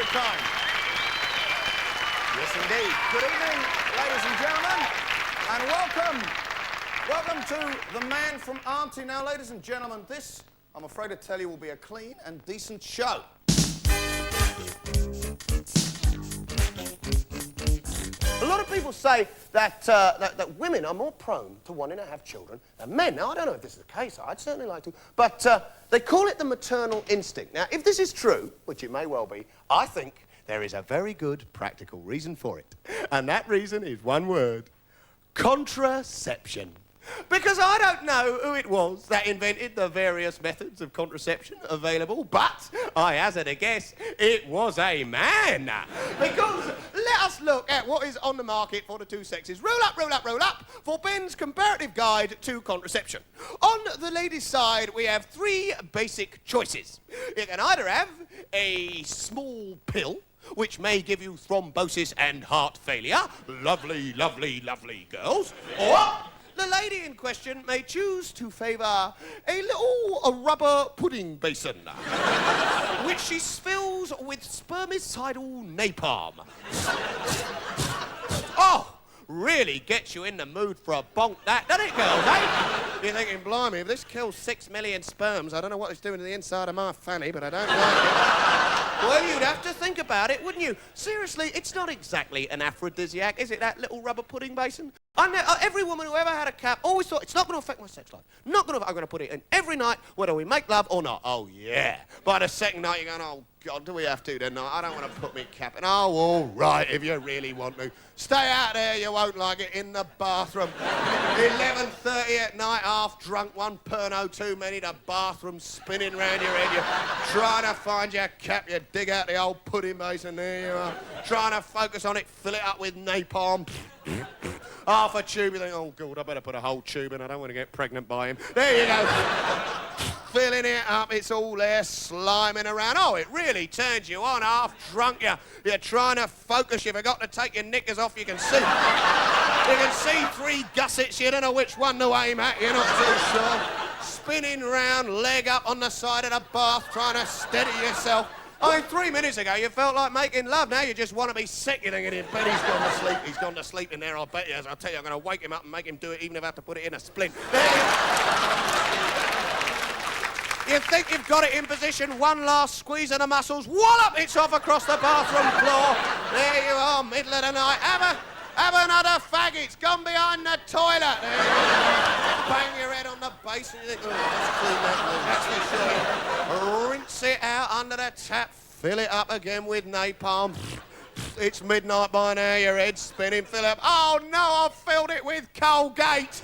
kind. Yes, indeed. Good evening, ladies and gentlemen, and welcome to the man from Auntie. Now, ladies and gentlemen, this, I'm afraid to tell you, will be a clean and decent show. A lot of people say that women are more prone to wanting to have children than men. Now, I don't know if this is the case. I'd certainly like to. But they call it the maternal instinct. Now, if this is true, which it may well be, I think there is a very good practical reason for it. And that reason is one word: contraception. Because I don't know who it was that invented the various methods of contraception available, but I hazard a guess it was a man. Because let us look at what is on the market for the two sexes. Roll up, roll up, roll up for Ben's comparative guide to contraception. On the ladies' side, we have three basic choices. You can either have a small pill, which may give you thrombosis and heart failure. Lovely, lovely, lovely girls. Or the lady in question may choose to favour a rubber pudding basin, which she fills with spermicidal napalm. Oh, really gets you in the mood for a bonk, that, doesn't it, girls, eh? You're thinking, blimey, if this kills 6 million sperms, I don't know what it's doing to the inside of my fanny, but I don't like it. Well, you'd have to think about it, wouldn't you? Seriously, it's not exactly an aphrodisiac, is it, that little rubber pudding basin? Every woman who ever had a cap always thought, it's not going to affect my sex life. I'm going to put it in every night, whether we make love or not. Oh, yeah. By the second night, you're going, oh, God, do we have to tonight? I don't want to put me cap in. Oh, all right, if you really want to. Stay out there, you won't like it, in the bathroom. 11:30 at night, half drunk, one perno too many, the bathroom spinning round your head. You're trying to find your cap, you dig out the old pudding basin, there you are. Trying to focus on it, fill it up with napalm. Half a tube, you think, oh, God, I better put a whole tube in, I don't want to get pregnant by him. There you go. Filling it up, it's all there, sliming around. Oh, it really turns you on, half drunk. You're trying to focus, you forgot to take your knickers off, you can see. You can see 3 gussets, you don't know which one to aim at, you're not too sure. Spinning round, leg up on the side of the bath, trying to steady yourself. I mean, 3 minutes ago, you felt like making love. Now you just want to be sick. You're thinking, but he's gone to sleep. He's gone to sleep in there, I'll bet you. As I'll tell you, I'm going to wake him up and make him do it, even if I have to put it in a splint. You think you've got it in position, one last squeeze of the muscles, wallop, it's off across the bathroom floor. There you are, middle of the night. Have another fag, it's gone behind the toilet. There you go. Bang your head on the basin. You think, oh, let's clean that. That's for sure. Rinse it out under the tap, fill it up again with napalm. It's midnight by now, your head's spinning, fill it up. Oh no, I've filled it with Colgate.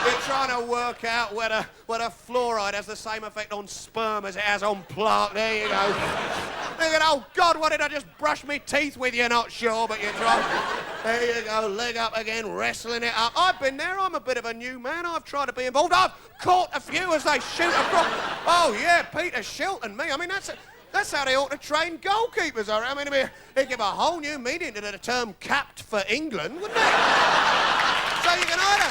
You're trying to work out whether fluoride has the same effect on sperm as it has on plaque. There you go. Thinking, oh God, what did I just brush my teeth with? You're not sure, but you're trying. There you go, leg up again, wrestling it up. I've been there, I'm a bit of a new man. I've tried to be involved. I've caught a few as they shoot across. Oh yeah, Peter Shilton, me. I mean, that's how they ought to train goalkeepers. I mean, it'd give a whole new meaning to the term capped for England, wouldn't it? So you can either...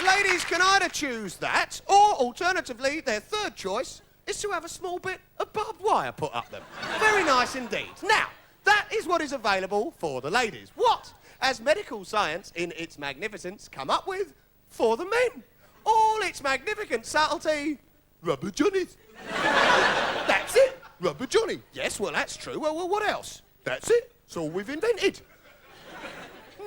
Ladies can either choose that, or alternatively, their third choice is to have a small bit of barbed wire put up them. Very nice indeed. Now, that is what is available for the ladies. What has medical science, in its magnificence, come up with for the men? All its magnificent subtlety, rubber johnnies. That's it, rubber johnny. Yes, well, that's true. Well, what else? That's it. It's all we've invented.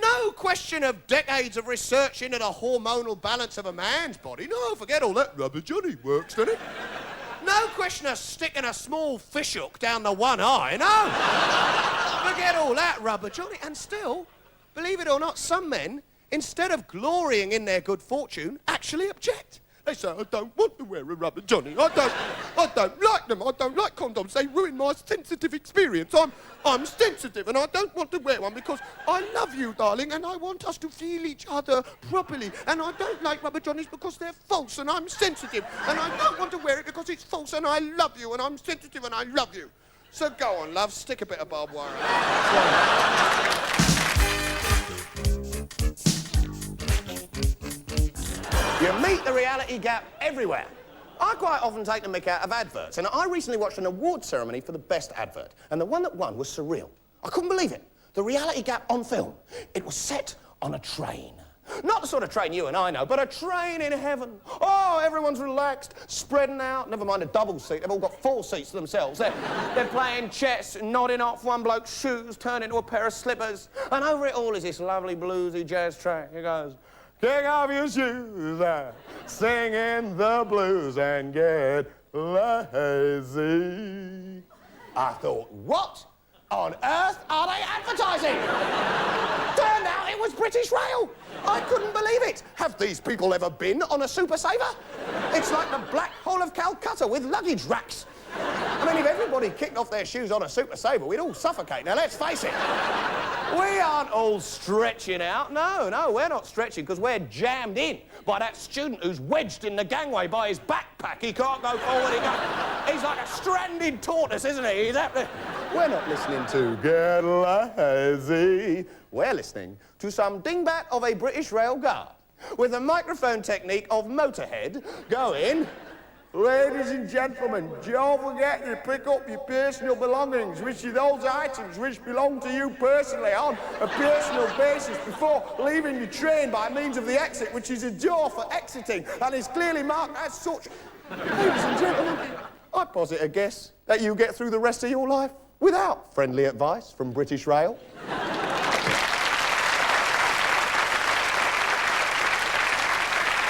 No question of decades of research into the hormonal balance of a man's body. No, forget all that. Rubber johnny works, doesn't it? No question of sticking a small fish hook down the one eye. No. Forget all that, rubber johnny. And still, believe it or not, some men, instead of glorying in their good fortune, actually object. They say, I don't want to wear a rubber johnny. I don't like them. I don't like condoms. They ruin my sensitive experience. I'm sensitive and I don't want to wear one because I love you, darling, and I want us to feel each other properly. And I don't like rubber johnnies because they're false and I'm sensitive. And I don't want to wear it because it's false and I love you and I'm sensitive and I love you. So go on, love, stick a bit of barbed wire out. You You meet the reality gap everywhere. I quite often take the mick out of adverts, and I recently watched an award ceremony for the best advert, and the one that won was surreal. I couldn't believe it. The reality gap on film. It was set on a train. Not the sort of train you and I know, but a train in heaven. Oh, everyone's relaxed, spreading out. Never mind a double seat. They've all got 4 seats to themselves. They're playing chess, nodding off one bloke's shoes, turn into a pair of slippers. And over it all is this lovely bluesy jazz track. It goes, kick off your shoes, sing in the blues and get lazy. I thought, what on earth are they advertising? Turned out it was British Rail. I couldn't believe it. Have these people ever been on a Super Saver? It's like the Black Hole of Calcutta with luggage racks. I mean, if everybody kicked off their shoes on a Super Saver, we'd all suffocate. Now, let's face it. We aren't all stretching out. No, we're not stretching because we're jammed in by that student who's wedged in the gangway by his backpack. He can't go forward. He's like a stranded tortoise, isn't he? We're not listening to Get Lazy. We're listening to some dingbat of a British Rail guard with the microphone technique of Motorhead going... Ladies and gentlemen, don't forget to pick up your personal belongings, which are those items which belong to you personally on a personal basis before leaving your train by means of the exit, which is a door for exiting and is clearly marked as such. Ladies and gentlemen, I posit a guess that you get through the rest of your life without friendly advice from British Rail.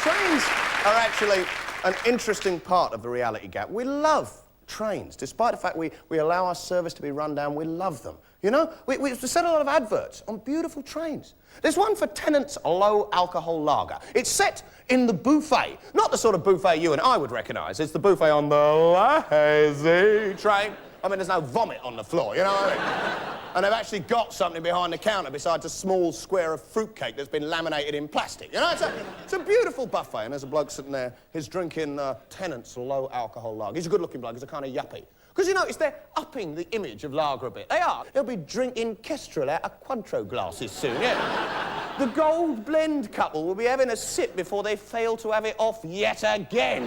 Trains are actually an interesting part of the reality gap. We love trains. Despite the fact we allow our service to be run down, we love them. You know, we set a lot of adverts on beautiful trains. There's one for Tennant's low-alcohol lager. It's set in the buffet. Not the sort of buffet you and I would recognise. It's the buffet on the lazy train. I mean, there's no vomit on the floor, you know what I mean? And they've actually got something behind the counter besides a small square of fruitcake that's been laminated in plastic. You know, it's a beautiful buffet, and there's a bloke sitting there. He's drinking Tennant's low-alcohol lager. He's a good-looking bloke. He's a kind of yuppie. Because, you notice, they're upping the image of lager a bit. They are. They'll be drinking Kestrel out of Cointreau glasses soon, yeah. The gold blend couple will be having a sip before they fail to have it off yet again.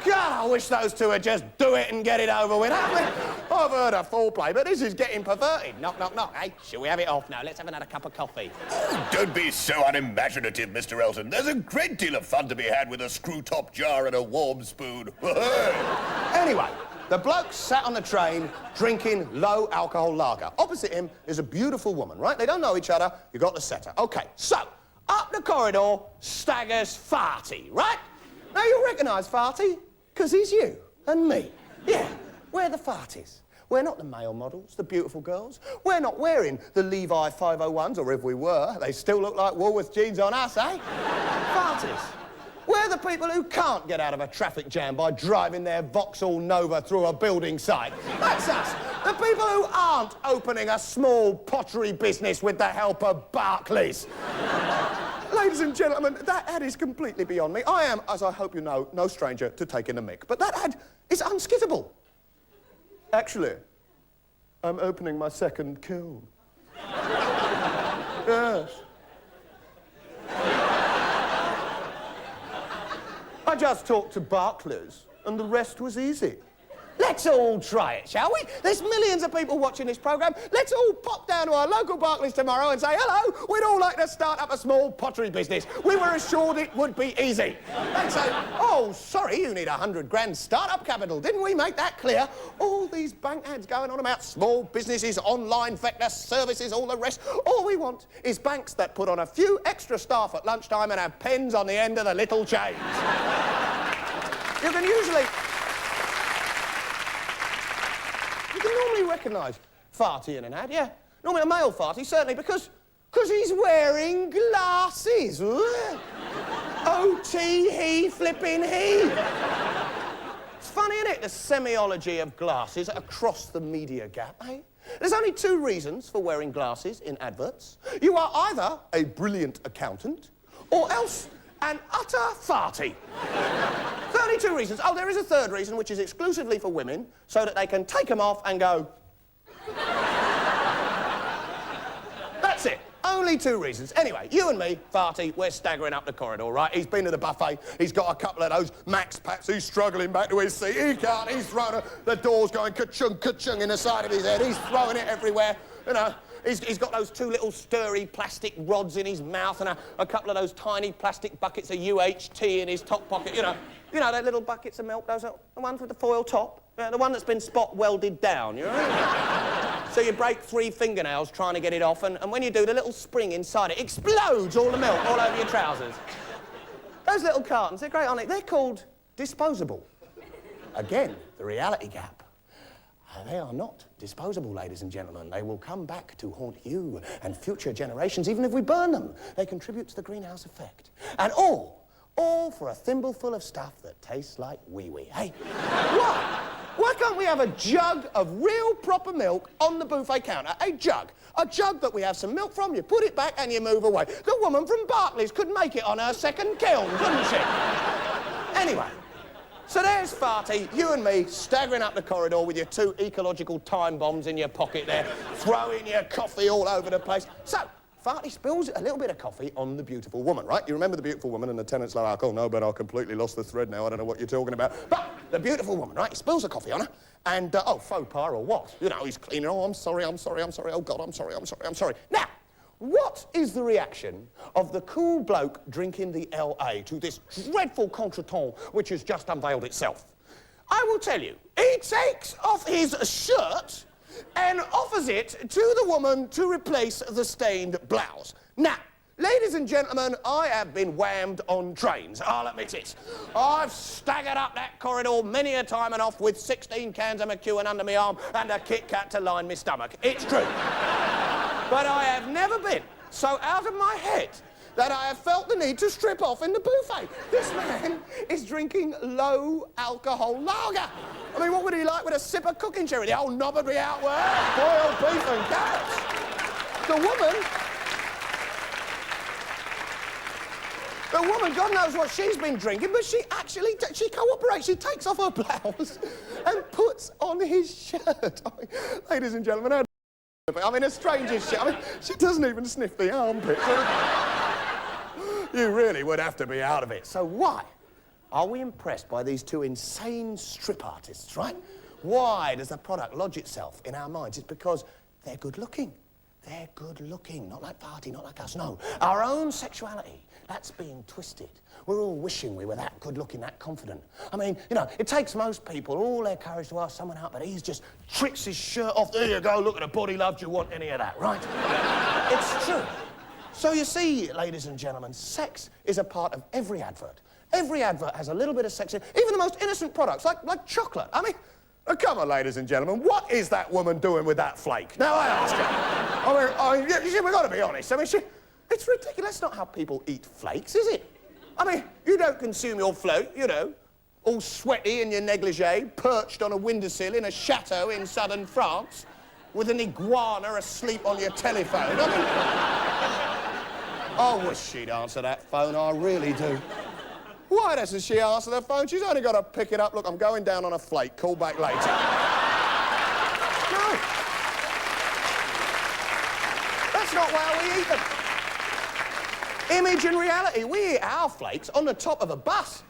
God, I wish those two would just do it and get it over with. I've heard of foreplay, but this is getting perverted. Knock, knock, knock. Hey, shall we have it off now? Let's have another cup of coffee. Oh, don't be so unimaginative, Mr. Elton. There's a great deal of fun to be had with a screw-top jar and a warm spoon. Anyway, the bloke sat on the train drinking low-alcohol lager. Opposite him is a beautiful woman, right? They don't know each other. You got the setter. OK, so, up the corridor staggers Farty, right? Now, you'll recognise Farty, because he's you and me. Yeah, we're the Farties. We're not the male models, the beautiful girls. We're not wearing the Levi 501s, or if we were, they still look like Woolworth jeans on us, eh? Farties. We're the people who can't get out of a traffic jam by driving their Vauxhall Nova through a building site. That's us. The people who aren't opening a small pottery business with the help of Barclays. Ladies and gentlemen, that ad is completely beyond me. I am, as I hope you know, no stranger to taking the mick. But that ad is unskippable. Actually, I'm opening my second kiln. Yes. I just talked to Barclays, and the rest was easy. Let's all try it, shall we? There's millions of people watching this programme. Let's all pop down to our local Barclays tomorrow and say, hello, we'd all like to start up a small pottery business. We were assured it would be easy. They'd say, oh, sorry, you need 100 grand start-up capital. Didn't we make that clear? All these bank ads going on about small businesses, online vector services, all the rest. All we want is banks that put on a few extra staff at lunchtime and have pens on the end of the little chains. You can normally recognise Farty in an ad, yeah. Normally a male Farty, certainly, because he's wearing glasses. O-T, he, flipping he. It's funny, isn't it, the semiology of glasses across the media gap, eh? There's only 2 reasons for wearing glasses in adverts. You are either a brilliant accountant or else an utter Farty. 32 reasons. Oh, there is a 3rd reason, which is exclusively for women, so that they can take them off and go... That's it. Only 2 reasons. Anyway, you and me, Farty, we're staggering up the corridor, right? He's been to the buffet. He's got a couple of those Max Pats. He's struggling back to his seat. He can't. He's throwing the door's going ka-chung, ka-chung in the side of his head. He's throwing it everywhere, you know. He's got those 2 little stirry plastic rods in his mouth and a couple of those tiny plastic buckets of UHT in his top pocket, you know. You know, those little buckets of milk, those are the ones with the foil top? The one that's been spot welded down, you know? So you break 3 fingernails trying to get it off, and when you do, the little spring inside it explodes all the milk all over your trousers. Those little cartons, they're great, aren't they? They're called disposable. Again, the reality gap. They are not disposable, ladies and gentlemen. They will come back to haunt you and future generations, even if we burn them. They contribute to the greenhouse effect. And all for a thimbleful of stuff that tastes like wee-wee. Hey, why? Why can't we have a jug of real proper milk on the buffet counter? A jug that we have some milk from, you put it back and you move away. The woman from Barclays could make it on her second kiln, couldn't she? Anyway. So there's Farty, you and me, staggering up the corridor with your 2 ecological time bombs in your pocket there, throwing your coffee all over the place. So, Farty spills a little bit of coffee on the beautiful woman, right? You remember the beautiful woman and the tenant's like, oh, no, but I completely lost the thread now, I don't know what you're talking about. But the beautiful woman, right, he spills the coffee on her, and, oh, faux pas or what? You know, he's cleaning, oh, I'm sorry, oh, God, I'm sorry. Now, what is the reaction of the cool bloke drinking the LA to this dreadful contretemps which has just unveiled itself? I will tell you, he takes off his shirt and offers it to the woman to replace the stained blouse. Now, ladies and gentlemen, I have been whammed on trains, I'll admit it. I've staggered up that corridor many a time and off with 16 cans of McEwen under my arm and a Kit Kat to line my stomach. It's true. But I have never been so out of my head that I have felt the need to strip off in the buffet. This man is drinking low-alcohol lager. I mean, what would he like with a sip of cooking sherry? The old knob would be out where? Boiled beef and carrots. The woman, God knows what she's been drinking, but she actually, she cooperates. She takes off her blouse and puts on his shirt. I mean, ladies and gentlemen, I mean, a stranger's shit. I mean, she doesn't even sniff the armpit. You really would have to be out of it. So why are we impressed by these 2 insane strip artists, right? Why does the product lodge itself in our minds? It's because they're good looking. They're good looking, not like Farty, not like us, no. Our own sexuality, that's being twisted. We're all wishing we were that good looking, that confident. I mean, you know, it takes most people all their courage to ask someone out, but he's just tricks his shirt off. There you go, look at the body, love, do you want any of that, right? It's true. So you see, ladies and gentlemen, sex is a part of every advert. Every advert has a little bit of sex in it, even the most innocent products, like chocolate. I mean, oh, come on, ladies and gentlemen, what is that woman doing with that flake? Now, I ask her. I mean, we've got to be honest. I mean, it's ridiculous. That's not how people eat flakes, is it? I mean, you don't consume your float, you know, all sweaty in your negligee, perched on a windowsill in a chateau in southern France, with an iguana asleep on your telephone. I mean, I wish she'd answer that phone, I really do. Why doesn't she answer the phone? She's only got to pick it up. Look, I'm going down on a flake. Call back later. No. That's not why we eat them. Image and reality. We eat our flakes on the top of a bus.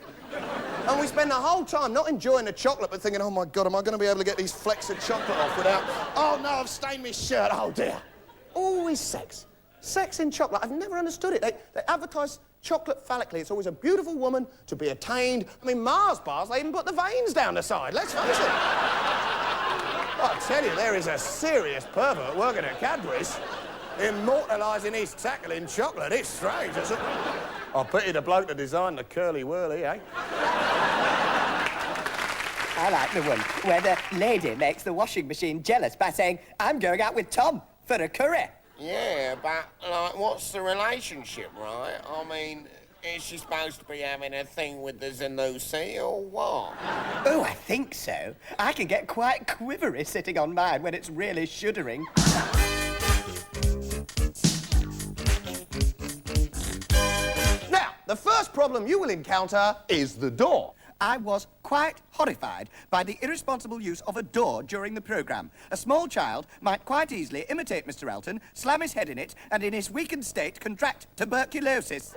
And we spend the whole time not enjoying the chocolate, but thinking, oh, my God, am I going to be able to get these flecks of chocolate off without... Oh, no, I've stained my shirt. Oh, dear. Always sex. Sex in chocolate. I've never understood it. They advertise chocolate phallically. It's always a beautiful woman to be attained. I mean, Mars bars, they even put the veins down the side. Let's face it. I tell you, there is a serious pervert working at Cadbury's, immortalising his tackle in chocolate. It's strange, isn't it? I pity the bloke that designed the curly-whirly, eh? I like the one where the lady makes the washing machine jealous by saying, I'm going out with Tom for a curry. Yeah, but, like, what's the relationship, right? I mean, is she supposed to be having a thing with the Zanussi or what? Oh, I think so. I can get quite quivery sitting on mine when it's really shuddering. Now, the first problem you will encounter is the door. I was quite horrified by the irresponsible use of a door during the programme. A small child might quite easily imitate Mr. Elton, slam his head in it, and in his weakened state contract tuberculosis.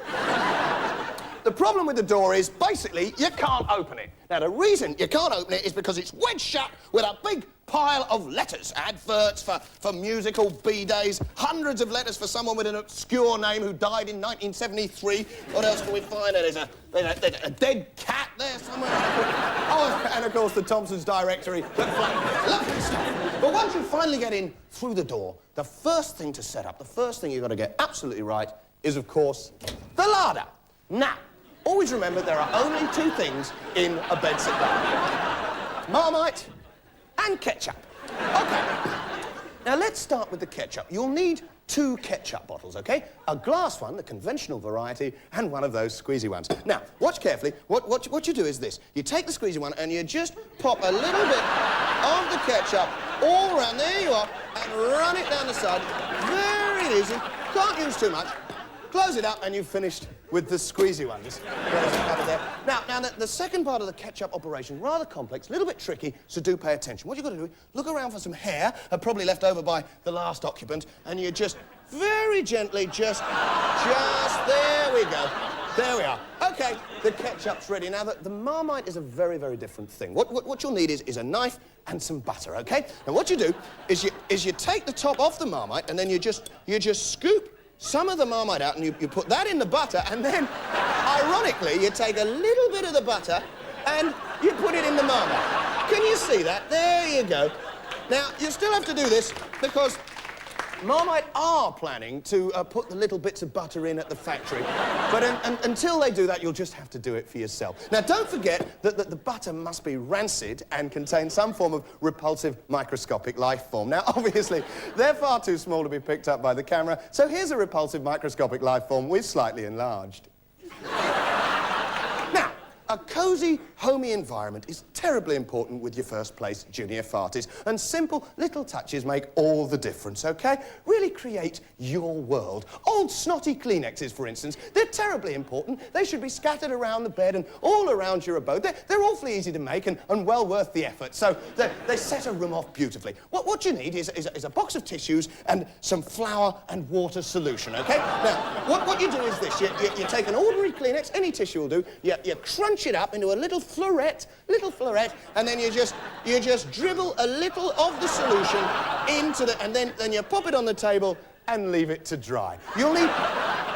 The problem with the door is, basically, you can't open it. Now, the reason you can't open it is because it's wedged shut with a big pile of letters. Adverts for musical B-days, hundreds of letters for someone with an obscure name who died in 1973. What else can we find? There's a dead cat there somewhere. Oh, and of course, the Thompson's directory. Lovely stuff. But once you finally get in through the door, the first thing to set up, the first thing you've got to get absolutely right is, of course, the larder. Now, always remember there are only two things in a Bedsit larder. Marmite and ketchup. OK. Now, let's start with the ketchup. You'll need 2 ketchup bottles, OK? A glass one, the conventional variety, and one of those squeezy ones. Now, watch carefully. What you do is this. You take the squeezy one and you just pop a little bit of the ketchup all around. There you are. And run it down the side. Very easy. Can't use too much. Close it up and you've finished with the squeezy ones. Now, the second part of the ketchup operation, rather complex, a little bit tricky, so do pay attention. What you've got to do is look around for some hair, probably left over by the last occupant, and you just very gently just there we go. There we are. OK, the ketchup's ready. Now, the Marmite is a very, very different thing. What you'll need is a knife and some butter, OK? And what you do is you take the top off the Marmite and then you just scoop some of the Marmite out and you put that in the butter and then, ironically, you take a little bit of the butter and you put it in the Marmite. Can you see that? There you go. Now, you still have to do this because Marmite are planning to put the little bits of butter in at the factory. But until they do that, you'll just have to do it for yourself. Now, don't forget that the butter must be rancid and contain some form of repulsive microscopic life form. Now, obviously, they're far too small to be picked up by the camera, so here's a repulsive microscopic life form with slightly enlarged. Now, a cosy, homey environment is terribly important with your first place junior farties, and simple little touches make all the difference, OK? Really create your world. Old snotty Kleenexes, for instance, they're terribly important. They should be scattered around the bed and all around your abode. They're awfully easy to make and well worth the effort, so they set a room off beautifully. What you need is a box of tissues and some flour and water solution, OK? Now, what you do is this. You take an ordinary Kleenex, any tissue will do, you crunch it up into a little floret, and then you just dribble a little of the solution into the, and then you pop it on the table and leave it to dry. You'll need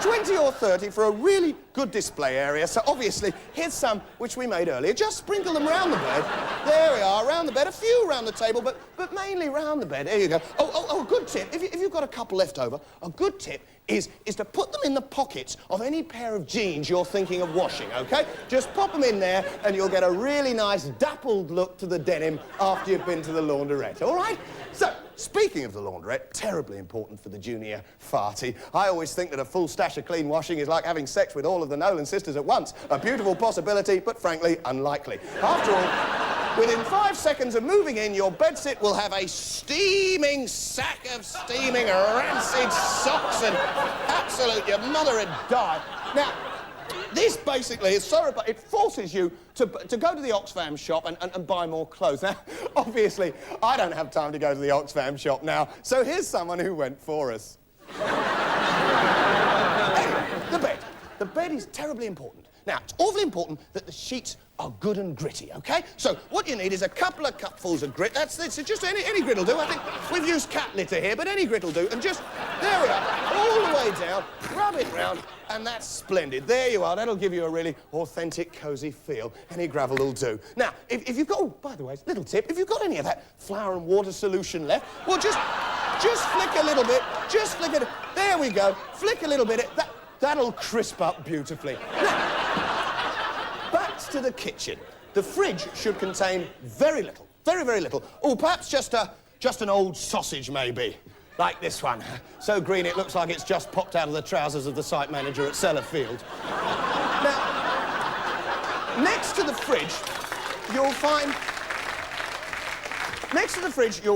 20 or 30 for a really good display area, so obviously, here's some which we made earlier. Just sprinkle them around the bed. There we are, around the bed, a few around the table, but mainly around the bed. There you go. Oh, a good tip, if you've got a couple left over, a good tip is to put them in the pockets of any pair of jeans you're thinking of washing, OK? Just pop them in there and you'll get a really nice dappled look to the denim after you've been to the laundrette, all right? So, speaking of the laundrette, terribly important for the junior farty. I always think that a full stash of clean washing is like having sex with all of the Nolan sisters at once. A beautiful possibility, but frankly, unlikely. After all, within 5 seconds of moving in, your bedsit will have a steaming sack of steaming rancid socks and absolute, your mother would die. Now, this basically is sorry, but it forces you to go to the Oxfam shop and buy more clothes. Now, obviously, I don't have time to go to the Oxfam shop now, so here's someone who went for us. Anyway, the bed. The bed is terribly important. Now, it's awfully important that the sheets are good and gritty, OK? So what you need is a couple of cupfuls of grit. That's just any grit will do. I think we've used cat litter here, but any grit will do. And just, there we are, all the way down, rub it round, and that's splendid. There you are. That'll give you a really authentic, cosy feel. Any gravel will do. Now, if you've got, oh, by the way, little tip, if you've got any of that flour and water solution left, well, just flick a little bit, just flick it. There we go. Flick a little bit. That'll crisp up beautifully. Now, back to the kitchen. The fridge should contain very little, very, very little. Oh, perhaps just an old sausage, maybe. Like this one. So green it looks like it's just popped out of the trousers of the site manager at Sellafield. Now, next to the fridge, you'll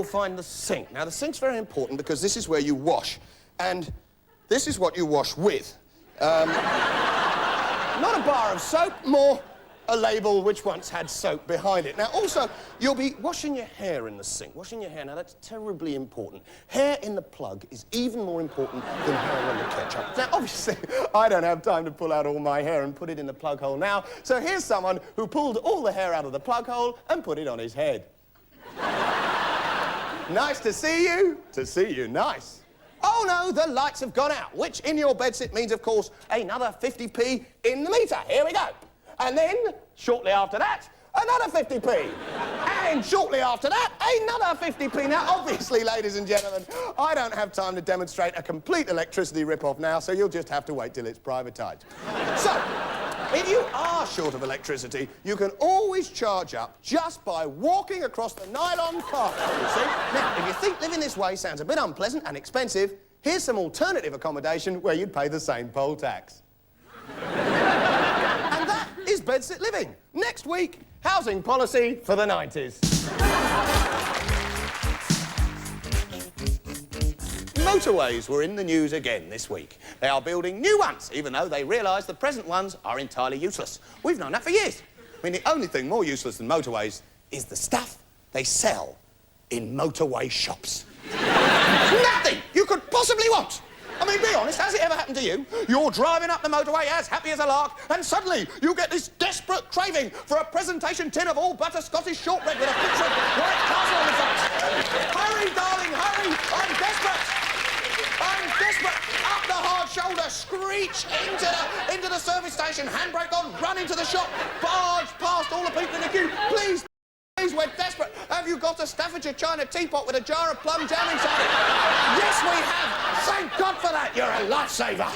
find the sink. Now, the sink's very important because this is where you wash. And this is what you wash with. Not a bar of soap, more a label which once had soap behind it. Now, also, you'll be washing your hair in the sink. Washing your hair, now that's terribly important. Hair in the plug is even more important than hair in the ketchup. Now, obviously, I don't have time to pull out all my hair and put it in the plug hole now, so here's someone who pulled all the hair out of the plug hole and put it on his head. Nice to see you. To see you, nice. Oh no, the lights have gone out, which in your bedsit means, of course, another 50p in the meter. Here we go. And then, shortly after that, another 50p. And shortly after that, another 50p. Now, obviously, ladies and gentlemen, I don't have time to demonstrate a complete electricity rip-off now, so you'll just have to wait till it's privatised. So, if you are short of electricity, you can always charge up just by walking across the nylon carpet, you see? Now, if you think living this way sounds a bit unpleasant and expensive, here's some alternative accommodation where you'd pay the same poll tax. And that is Bedsit Living. Next week, housing policy for the 90s. Motorways were in the news again this week. They are building new ones, even though they realise the present ones are entirely useless. We've known that for years. I mean, the only thing more useless than motorways is the stuff they sell in motorway shops. Nothing you could possibly want. I mean, be honest, has it ever happened to you? You're driving up the motorway as happy as a lark, and suddenly you get this desperate craving for a presentation tin of all butter Scottish shortbread with a picture of White Castle on the front. Hurry, darling, hurry! I'm desperate! I'm desperate! Up the hard shoulder, screech into the service station, handbrake on, run into the shop, barge past all the people in the queue. Please, please, we're desperate. Have you got a Staffordshire China teapot with a jar of plum jam inside it? Yes, we have. Thank God for that. You're a lifesaver.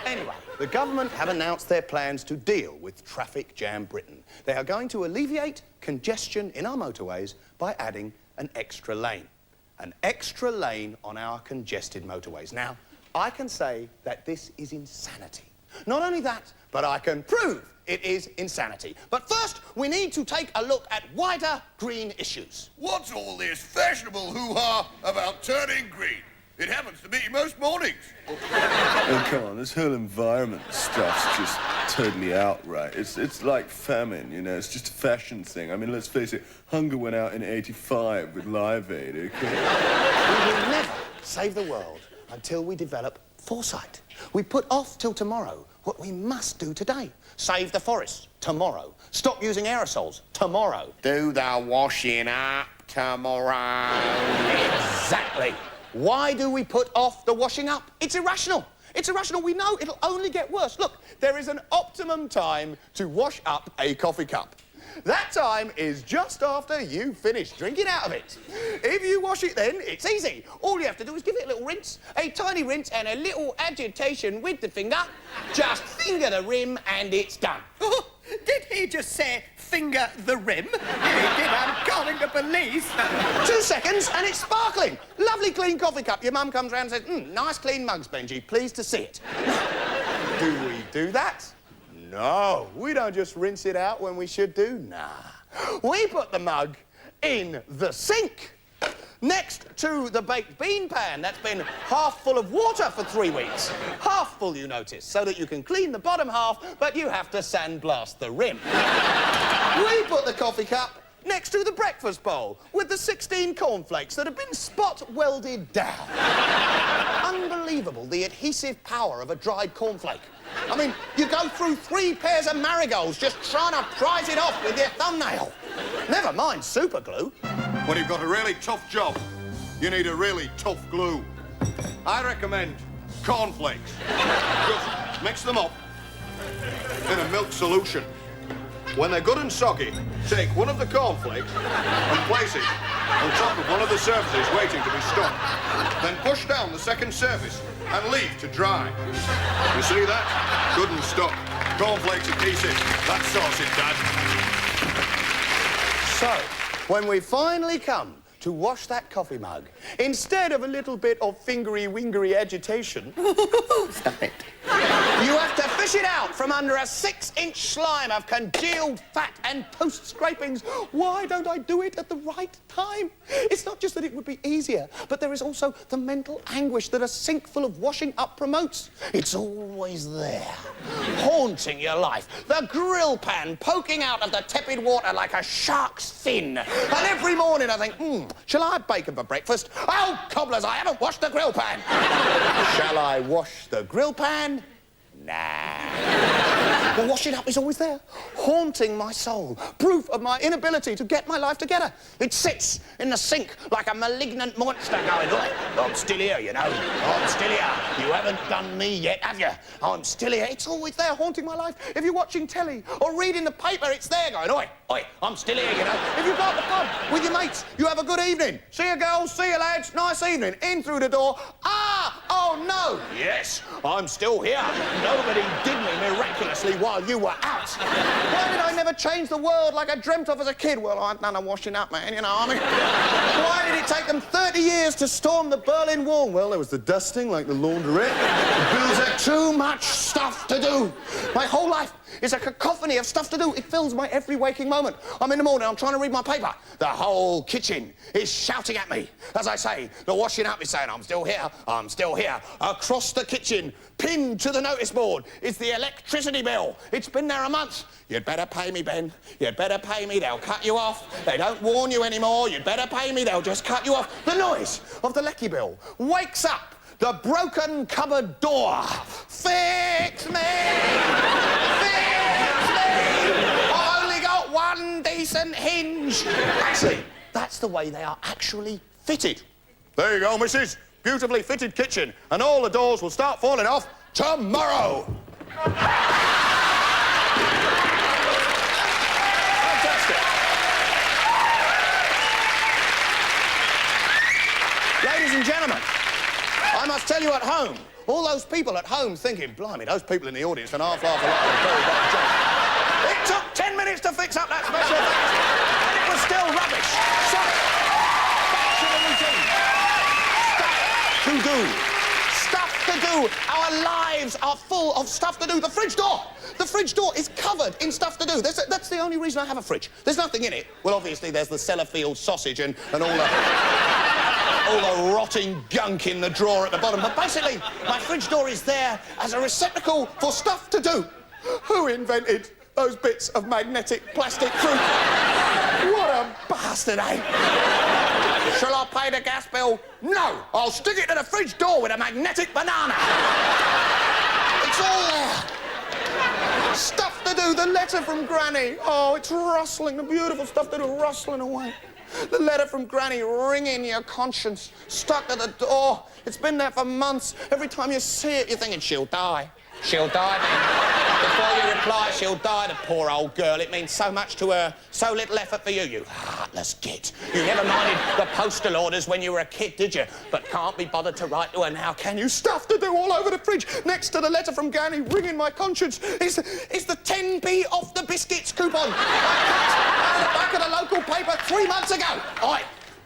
Anyway, the government have announced their plans to deal with Traffic Jam Britain. They are going to alleviate congestion in our motorways by adding an extra lane. An extra lane on our congested motorways. Now, I can say that this is insanity. Not only that, but I can prove it is insanity. But first, we need to take a look at wider green issues. What's all this fashionable hoo-ha about turning green? It happens to me most mornings. Oh, come on, this whole environment stuff's just totally outright. It's like famine, you know, it's just a fashion thing. I mean, let's face it, hunger went out in '85 with Live Aid, okay? We will never save the world until we develop foresight. We put off till tomorrow what we must do today. Save the forests, tomorrow. Stop using aerosols, tomorrow. Do the washing up tomorrow. Exactly. Why do we put off the washing up? It's irrational. It's irrational. We know it'll only get worse. Look, there is an optimum time to wash up a coffee cup. That time is just after you finish drinking out of it. If you wash it then, it's easy. All you have to do is give it a little rinse, a tiny rinse and a little agitation with the finger. Just finger the rim and it's done. Did he just say finger the rim? He did. I'm calling the police. 2 seconds and it's sparkling. Lovely clean coffee cup. Your mum comes round and says, nice clean mugs, Benji. Pleased to see it. Do we do that? No. We don't just rinse it out when we should do. Nah. We put the mug in the sink. Next to the baked bean pan that's been half full of water for 3 weeks. Half full, you notice, so that you can clean the bottom half, but you have to sandblast the rim. We put the coffee cup next to the breakfast bowl with the 16 cornflakes that have been spot welded down. Unbelievable, the adhesive power of a dried cornflake. I mean, you go through 3 pairs of marigolds just trying to prise it off with your thumbnail. Never mind super glue. When you've got a really tough job, you need a really tough glue. I recommend cornflakes. Just mix them up in a milk solution. When they're good and soggy, take one of the cornflakes and place it on top of one of the surfaces waiting to be stuck. Then push down the second surface and leave to dry. You see that? Good and stuck. Cornflakes adhesive. That sorts it, Dad. So, when we finally come to wash that coffee mug, instead of a little bit of fingery-wingery agitation... Stop it. You have to fish it out from under a 6-inch slime of congealed fat and post-scrapings. Why don't I do it at the right time? It's not just that it would be easier, but there is also the mental anguish that a sink full of washing up promotes. It's always there, haunting your life. The grill pan poking out of the tepid water like a shark's fin. And every morning I think, shall I have bacon for breakfast? Oh, cobblers, I haven't washed the grill pan. Shall I wash the grill pan? Nah. The washing up is always there, haunting my soul. Proof of my inability to get my life together. It sits in the sink like a malignant monster going, look, I'm still here, you know. I'm still here. You haven't done me yet, have you? I'm still here. It's always there, haunting my life. If you're watching telly or reading the paper, it's there going, oi, oi, I'm still here, you know. If you go to the pub with your mates, you have a good evening. See you girls, see you lads, nice evening. In through the door. Ah, oh no. Yes, I'm still here. Nobody did me miraculously while you were out. Why did I never change the world like I dreamt of as a kid? Well, I've done a washing up, man, you know, I mean... Why did it take them 30 years to storm the Berlin Wall? Well, there was the dusting, like the laundrette. The bills had too much stuff to do. My whole life is a cacophony of stuff to do. It fills my every waking moment. I'm in the morning, I'm trying to read my paper. The whole kitchen is shouting at me. As I say, the washing up is saying, I'm still here, I'm still here. Across the kitchen, pinned to the notice board, is the electricity bill. It's been there a month. You'd better pay me, Ben. You'd better pay me. They'll cut you off. They don't warn you anymore. You'd better pay me. They'll just cut you off. The noise of the lecky bill wakes up the broken cupboard door. Fix me! Fix me! I've only got one decent hinge. Actually, that's the way they are actually fitted. There you go, missus. Beautifully fitted kitchen. And all the doors will start falling off tomorrow. Fantastic. Ladies and gentlemen, I must tell you at home, all those people at home thinking, blimey, those people in the audience can half laugh a lot at a very bad joke. It took 10 minutes to fix up that special effect, and it was still rubbish. So, back to the routine. Stuff to do. Stuff to do. Our lives are full of stuff to do. The fridge door is covered in stuff to do. That's the only reason I have a fridge. There's nothing in it. Well, obviously, there's the Sellafield sausage and all the rotting gunk in the drawer at the bottom. But basically, my fridge door is there as a receptacle for stuff to do. Who invented those bits of magnetic plastic fruit? What a bastard, eh? Shall I pay the gas bill? No, I'll stick it to the fridge door with a magnetic banana. It's all there. Stuff to do, the letter from Granny. Oh, it's rustling, the beautiful stuff to do, rustling away. The letter from Granny ringing your conscience, stuck at the door. It's been there for months. Every time you see it, you're thinking, she'll die. She'll die, then. Before you reply, she'll die, the poor old girl. It means so much to her, so little effort for you, you heartless git. You never minded the postal orders when you were a kid, did you? But can't be bothered to write to her now, can you? Stuff to do all over the fridge. Next to the letter from Granny ringing my conscience is the 10p off the biscuits coupon I cut out of the back of the local paper 3 months ago.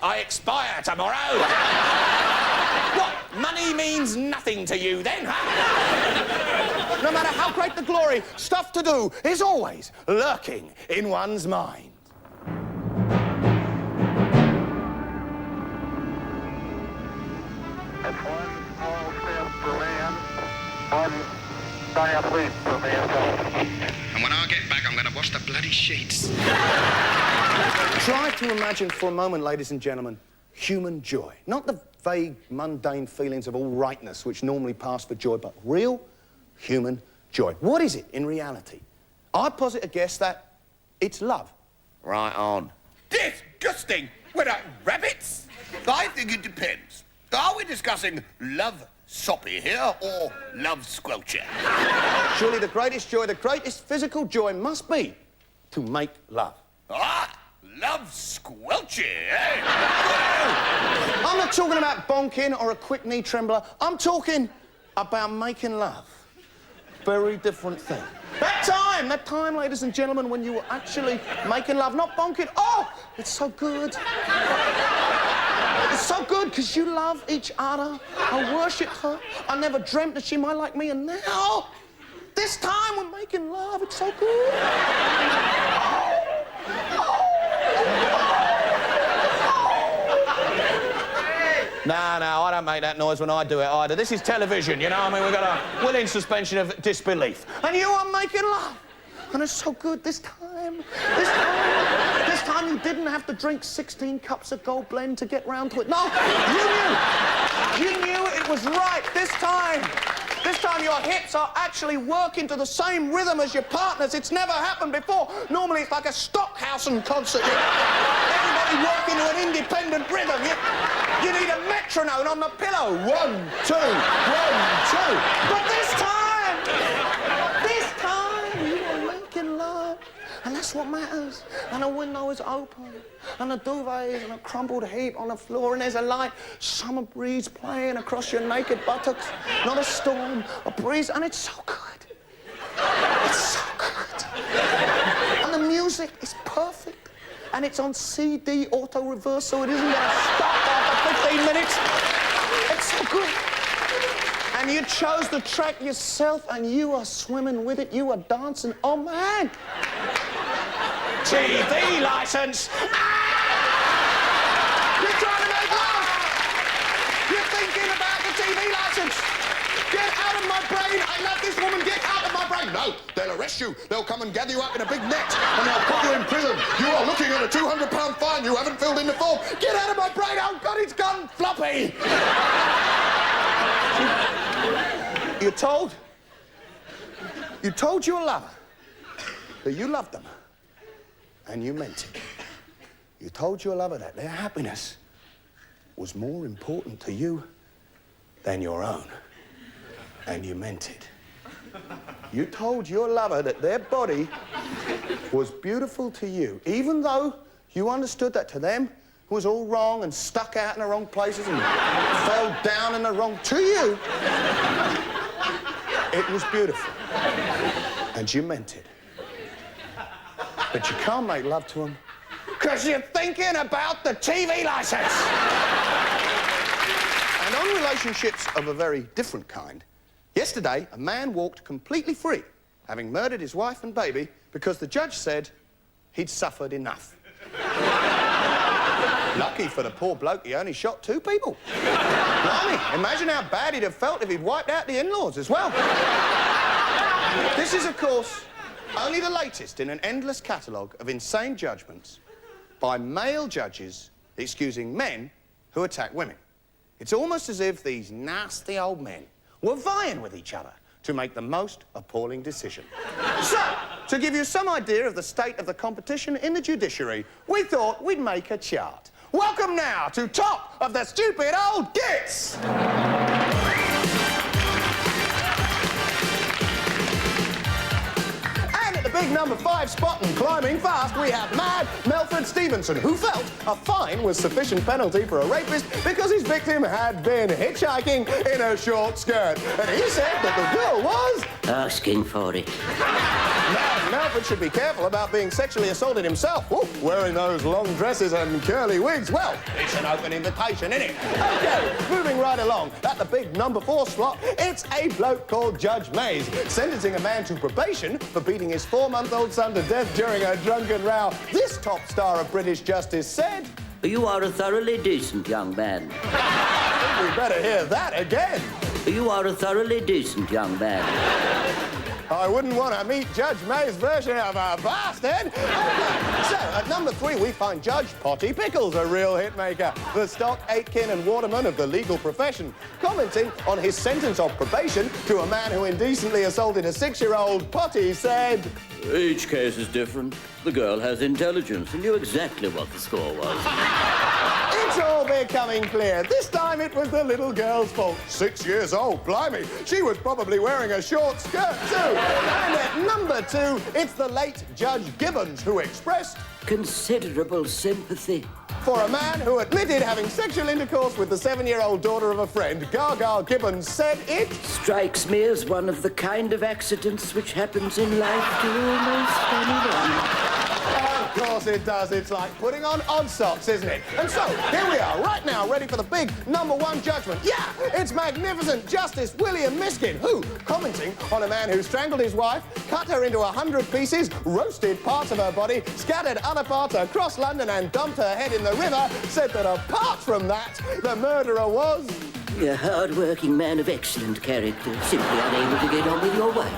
I expire tomorrow. What? Money means nothing to you then, huh? No matter how great the glory, stuff to do is always lurking in one's mind. That's one small step for man, one giant leap for mankind. And when I get back, I'm going to wash the bloody sheets. Try to imagine for a moment, ladies and gentlemen, human joy. Not the vague, mundane feelings of all rightness which normally pass for joy, but real human joy. What is it in reality? I posit a guess that it's love. Right on. Disgusting! We're not rabbits! I think it depends. Are we discussing love soppy here or love squelcher? Surely the greatest joy, the greatest physical joy must be to make love. Ah! Love squelcher, eh? I'm not talking about bonking or a quick knee trembler. I'm talking about making love. Very different thing. That time, ladies and gentlemen, when you were actually making love, not bonking. Oh, it's so good. It's so good because you love each other. I worship her. I never dreamt that she might like me, and now, this time we're making love. It's so good. No, I don't make that noise when I do it either. This is television, you know? I mean, we've got a willing suspension of disbelief. And you are making love. And it's so good this time. This time you didn't have to drink 16 cups of Gold Blend to get round to it. No, you knew it was right this time. This time your hips are actually working to the same rhythm as your partner's. It's never happened before. Normally it's like a Stockhausen concert. Everybody working to an independent rhythm. You need a metronome on the pillow. 1, 2, 1, 2. But this time, you are making love. And that's what matters. And the window is open. And the duvet is in a crumpled heap on the floor. And there's a light summer breeze playing across your naked buttocks. Not a storm, a breeze. And it's so good. It's so good. And the music is perfect. And it's on CD auto reverse, so it isn't going to stop after 15 minutes. It's so good. And you chose the track yourself, and you are swimming with it. You are dancing. Oh, man. TV license. You're trying to make love. You're thinking about the TV license. Get out of my brain. I love this woman. Get out of my brain. No, they'll arrest you. They'll come and gather you up in a big net, and they'll put you in prison. You are looking at a £200 fine. You haven't filled in the form. Get out of my brain. Oh, God, it's gone floppy. You told your lover that you loved them, and you meant it. You told your lover that their happiness was more important to you than your own, and you meant it. You told your lover that their body was beautiful to you, even though you understood that to them it was all wrong and stuck out in the wrong places and fell down in the wrong... To you, it was beautiful, and you meant it. But you can't make love to them because you're thinking about the TV license. And on relationships of a very different kind, yesterday a man walked completely free, having murdered his wife and baby because the judge said he'd suffered enough. Lucky for the poor bloke, he only shot 2 people. Blimey, imagine how bad he'd have felt if he'd wiped out the in-laws as well. This is, of course, only the latest in an endless catalogue of insane judgments by male judges excusing men who attack women. It's almost as if these nasty old men were vying with each other to make the most appalling decision. So, to give you some idea of the state of the competition in the judiciary, we thought we'd make a chart. Welcome now to Top of the Stupid Old Gits! Big number 5 spot and climbing fast, we have Mad Melford Stevenson, who felt a fine was sufficient penalty for a rapist because his victim had been hitchhiking in a short skirt. And he said that the girl was... asking for it. Mad Melford should be careful about being sexually assaulted himself. Ooh, wearing those long dresses and curly wigs. Well, it's an open invitation, isn't it? OK, moving right along. At the big number 4 slot, it's a bloke called Judge Mays, sentencing a man to probation for beating his 4-month-old son to death during a drunken row. This top star of British justice said... You are a thoroughly decent young man. We better hear that again. You are a thoroughly decent young man. I wouldn't want to meet Judge May's version of a bastard. So, at number 3, we find Judge Potty Pickles, a real hitmaker, the Stock, Aitken and Waterman of the legal profession, commenting on his sentence of probation to a man who indecently assaulted a 6-year-old. Potty said... Each case is different. The girl has intelligence and knew exactly what the score was. It's all becoming clear. This time it was the little girl's fault. 6 years old, blimey. She was probably wearing a short skirt too. And at number 2, it's the late Judge Gibbons who expressed... considerable sympathy. For a man who admitted having sexual intercourse with the 7-year-old daughter of a friend, Gaga Gibbons said it... strikes me as one of the kind of accidents which happens in life to almost anyone. Of course else it does. It's like putting on odd socks, isn't it? And so, here we are, right now, ready for the big #1 judgment. Yeah, it's magnificent Justice William Miskin, who, commenting on a man who strangled his wife, cut her into 100 pieces, roasted parts of her body, scattered other parts across London and dumped her head in the river, said that apart from that, the murderer was... A hard-working man of excellent character, simply unable to get on with your wife.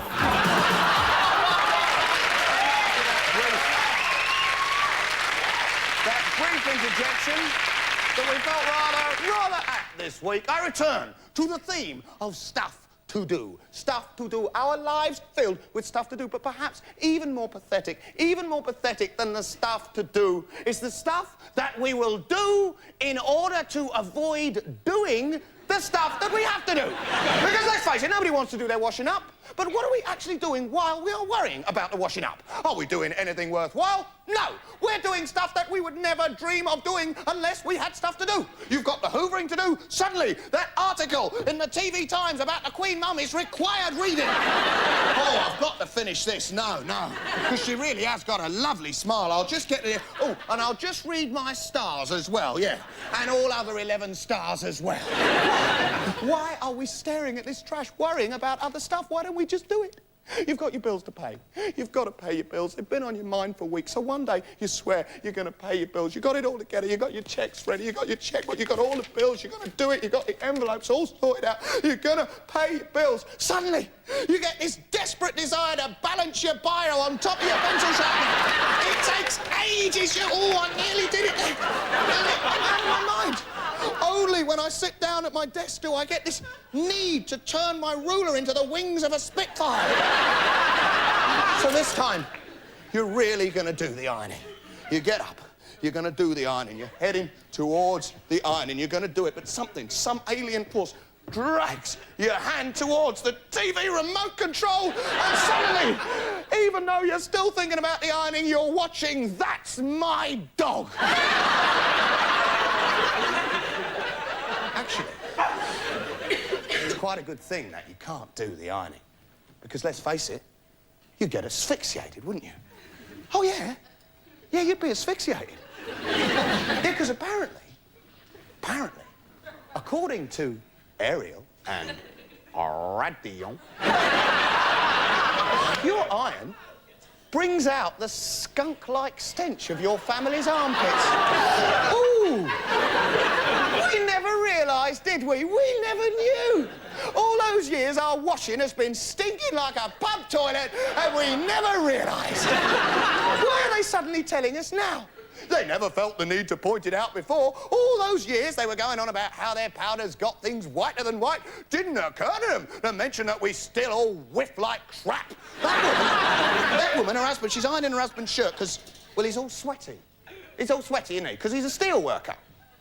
That brief interjection that we felt rather apt this week. I return to the theme of stuff to do. Stuff to do. Our lives filled with stuff to do, but perhaps even more pathetic than the stuff to do is the stuff that we will do in order to avoid doing the stuff that we have to do. Because let's face it, nobody wants to do their washing up. But what are we actually doing while we are worrying about the washing up? Are we doing anything worthwhile? No. We're doing stuff that we would never dream of doing unless we had stuff to do. You've got the hoovering to do. Suddenly, that article in the TV Times about the Queen Mum is required reading. Oh, I've got to finish this. No. Because she really has got a lovely smile. I'll just get there. Oh, and I'll just read my stars as well, yeah. And all other 11 stars as well. Why are we staring at this trash, worrying about other stuff? Why don't we just do it? You've got your bills to pay. You've got to pay your bills. They've been on your mind for weeks. So one day you swear you're going to pay your bills. You got it all together. You got your checks ready. You got your checkbook. You got all the bills. You're going to do it. You got the envelopes all sorted out. You're going to pay your bills. Suddenly you get this desperate desire to balance your biro on top of your pencil sharpener. It takes ages. I nearly did it. I'm out of my mind. Only when I sit down at my desk do I get this need to turn my ruler into the wings of a Spitfire. So this time, you're really going to do the ironing. You get up, you're going to do the ironing. You're heading towards the ironing. You're going to do it, but some alien force drags your hand towards the TV remote control, and suddenly, even though you're still thinking about the ironing, you're watching That's My Dog. Actually, it's quite a good thing that you can't do the ironing. Because let's face it, you'd get asphyxiated, wouldn't you? Oh, yeah. Yeah, you'd be asphyxiated. Yeah, because apparently, according to Ariel and Radio, your iron brings out the skunk-like stench of your family's armpits. Ooh! We never realised, did we? We never knew. All those years, our washing has been stinking like a pub toilet, and we never realised. Why are they suddenly telling us now? They never felt the need to point it out before. All those years they were going on about how their powders got things whiter than white. Didn't occur to them to mention that we still all whiff like crap. That woman, her husband, she's ironing her husband's shirt because, well, he's all sweaty. He's all sweaty, isn't he? Because he's a steel worker.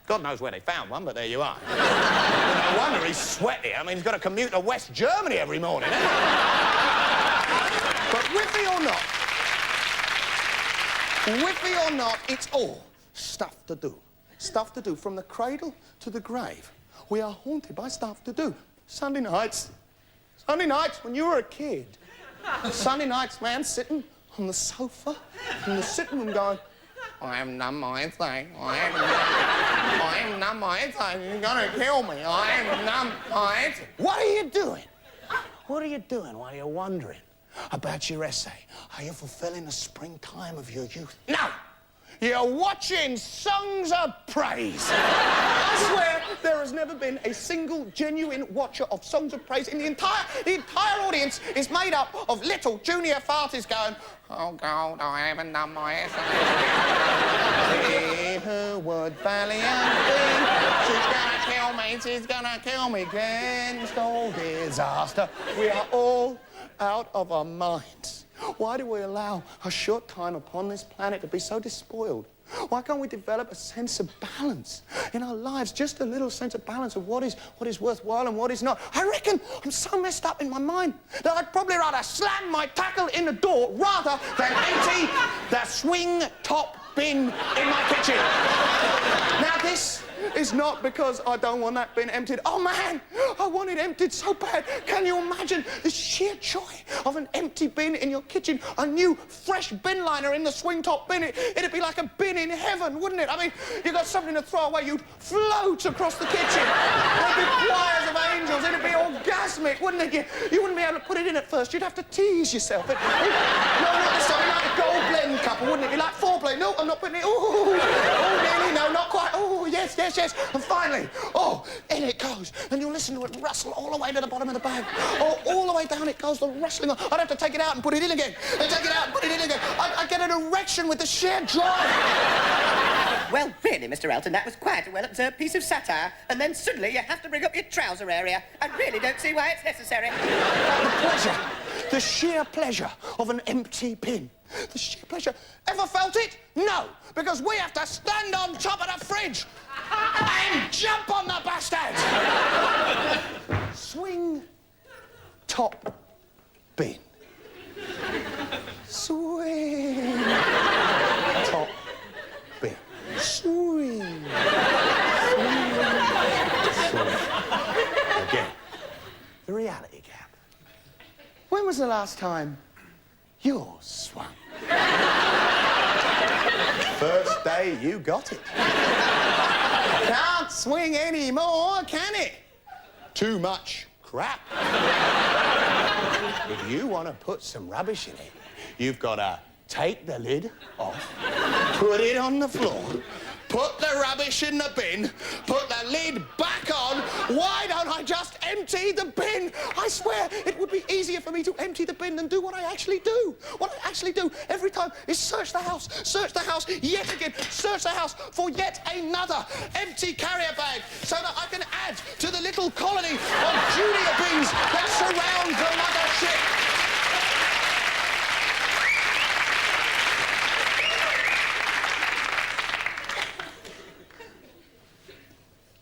God knows where they found one, but there you are. No wonder he's sweaty. I mean, he's got to commute to West Germany every morning, hasn't he? But whiffy or not, it's all stuff to do. Stuff to do from the cradle to the grave. We are haunted by stuff to do. Sunday nights, when you were a kid. Sunday nights, man, sitting on the sofa in the sitting room going, I haven't done my thing. I haven't done my thing. You're gonna kill me. I haven't done my thing. What are you doing? What are you doing while you're wondering about your essay? Are you fulfilling the springtime of your youth? No! You're watching Songs of Praise. I swear there has never been a single genuine watcher of Songs of Praise. The entire audience is made up of little junior farties going, oh, God, I haven't done my essay. He who would valiantly, she's gonna kill me against all disaster. We are all out of our minds. Why do we allow a short time upon this planet to be so despoiled? Why can't we develop a sense of balance in our lives? Just a little sense of balance of what is worthwhile and what is not. I reckon I'm so messed up in my mind that I'd probably rather slam my tackle in the door rather than empty the swing top bin in my kitchen. Now It's not because I don't want that bin emptied. Oh, man, I want it emptied so bad. Can you imagine the sheer joy of an empty bin in your kitchen? A new, fresh bin liner in the swing-top bin. It'd be like a bin in heaven, wouldn't it? I mean, you got something to throw away, you'd float across the kitchen. There'd be choirs of angels. It'd be orgasmic, wouldn't it? You wouldn't be able to put it in at first. You'd have to tease yourself. No, not this time. Like a gold blend couple, wouldn't it? Be like foreplay. No, I'm not putting it. Oh, nearly. No, not quite. Oh, yes. And finally, in it goes. And you'll listen to it rustle all the way to the bottom of the bag. All the way down it goes, the rustling. I'd have to take it out and put it in again. And take it out and put it in again. I'd get an erection with the sheer joy. Well, really, Mr. Elton, that was quite a well-observed piece of satire. And then suddenly you have to bring up your trouser area. I really don't see why it's necessary. The sheer pleasure of an empty bin. The sheer pleasure. Ever felt it? No, because we have to stand on top of the fridge and jump on the bastard. Swing top bin. Swing top bin. Swing. Again. The reality gap. When was the last time yours swung? First day you got it. Can't swing anymore, can it? Too much crap. If you want to put some rubbish in it, you've got to take the lid off, put it on the floor, put the rubbish in the bin, put the lid back on. Why don't I just empty the bin? I swear it would be easier for me to empty the bin than do what I actually do. What I actually do every time is search the house yet again, search the house for yet another empty carrier bag so that I can add to the little colony of junior bins that surround the mothership.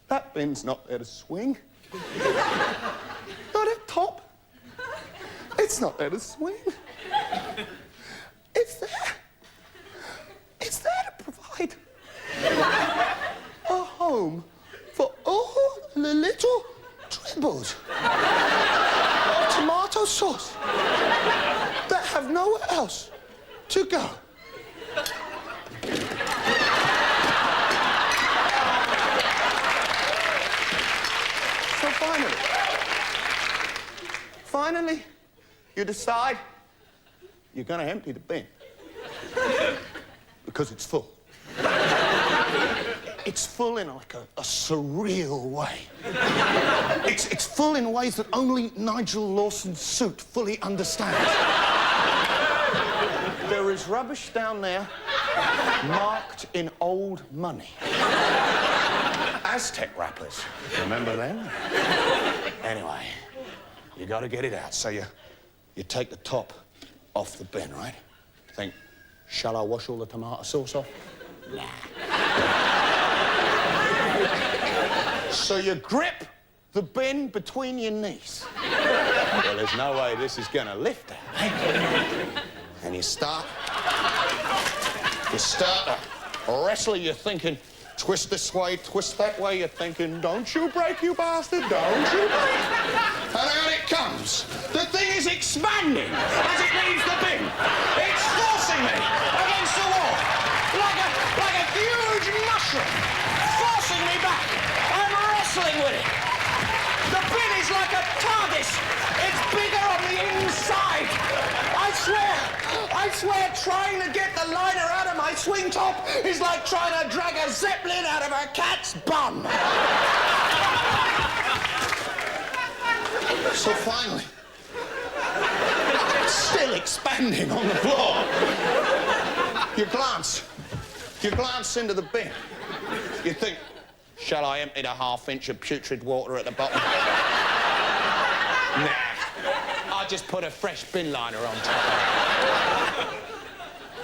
That bin's not there to swing. Not at top. It's not there to swing. It's there. It's there to provide a home for all the little dribbles of tomato sauce that have nowhere else to go. Finally, you decide you're going to empty the bin because it's full. It's full in like a surreal way. It's full in ways that only Nigel Lawson's suit fully understands. There is rubbish down there marked in old money. Aztec wrappers. Remember them? Anyway. You got to get it out, so you take the top off the bin, right? Think, shall I wash all the tomato sauce off? Nah. So you grip the bin between your knees. Well, there's no way this is going to lift out, eh? And you start to wrestle. You're thinking, twist this way, twist that way. You're thinking, don't you break, you bastard, don't you break. And out it comes. The thing is expanding as it leaves the bin. It's forcing me against the wall like a huge mushroom, forcing me back. I'm wrestling with it. The bin is like a TARDIS. It's bigger on the inside. I swear, trying to get the liner out of my swing top is like trying to drag a Zeppelin out of a cat's bum. So finally, still expanding on the floor, you glance into the bin. You think, shall I empty the half-inch of putrid water at the bottom? Nah. I'll just put a fresh bin liner on top.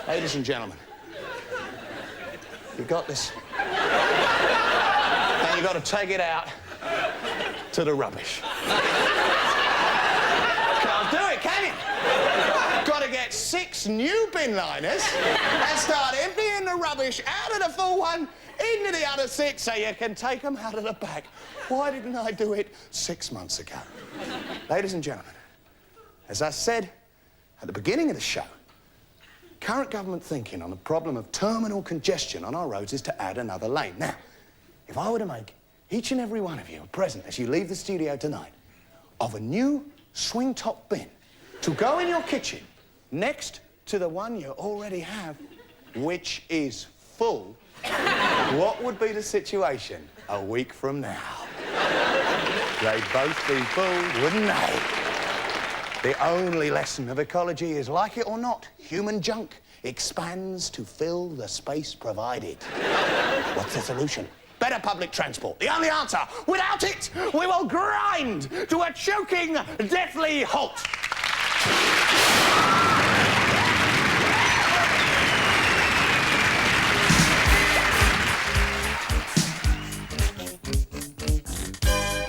Ladies and gentlemen, you got this. Now you got to take it out to the rubbish. Can't do it, can you? Got to get 6 new bin liners and start emptying the rubbish out of the full one into the other 6 so you can take them out of the back. Why didn't I do it 6 months ago? Ladies and gentlemen, as I said at the beginning of the show, current government thinking on the problem of terminal congestion on our roads is to add another lane. Now, if I were to make each and every one of you a present as you leave the studio tonight of a new swing-top bin to go in your kitchen next to the one you already have, which is full, what would be the situation a week from now? They'd both be full, wouldn't they? The only lesson of ecology is, like it or not, human junk expands to fill the space provided. What's the solution? Better public transport. The only answer. Without it, we will grind to a choking, deathly halt.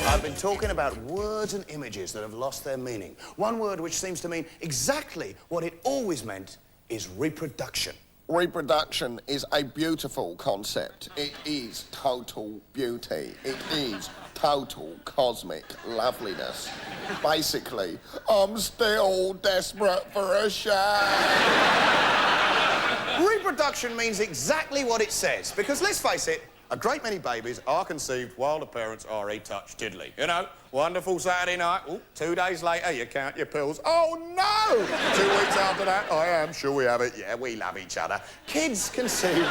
I've been talking about words and images that have lost their meaning. One word which seems to mean exactly what it always meant is reproduction. Reproduction is a beautiful concept. It is total beauty. It is total cosmic loveliness. Basically, I'm still desperate for a shower. Reproduction means exactly what it says, because let's face it, a great many babies are conceived while the parents are a touch tiddly. You know, wonderful Saturday night, 2 days later, you count your pills. Oh, no! 2 weeks after that, I am sure we have it. Yeah, we love each other. Kids conceive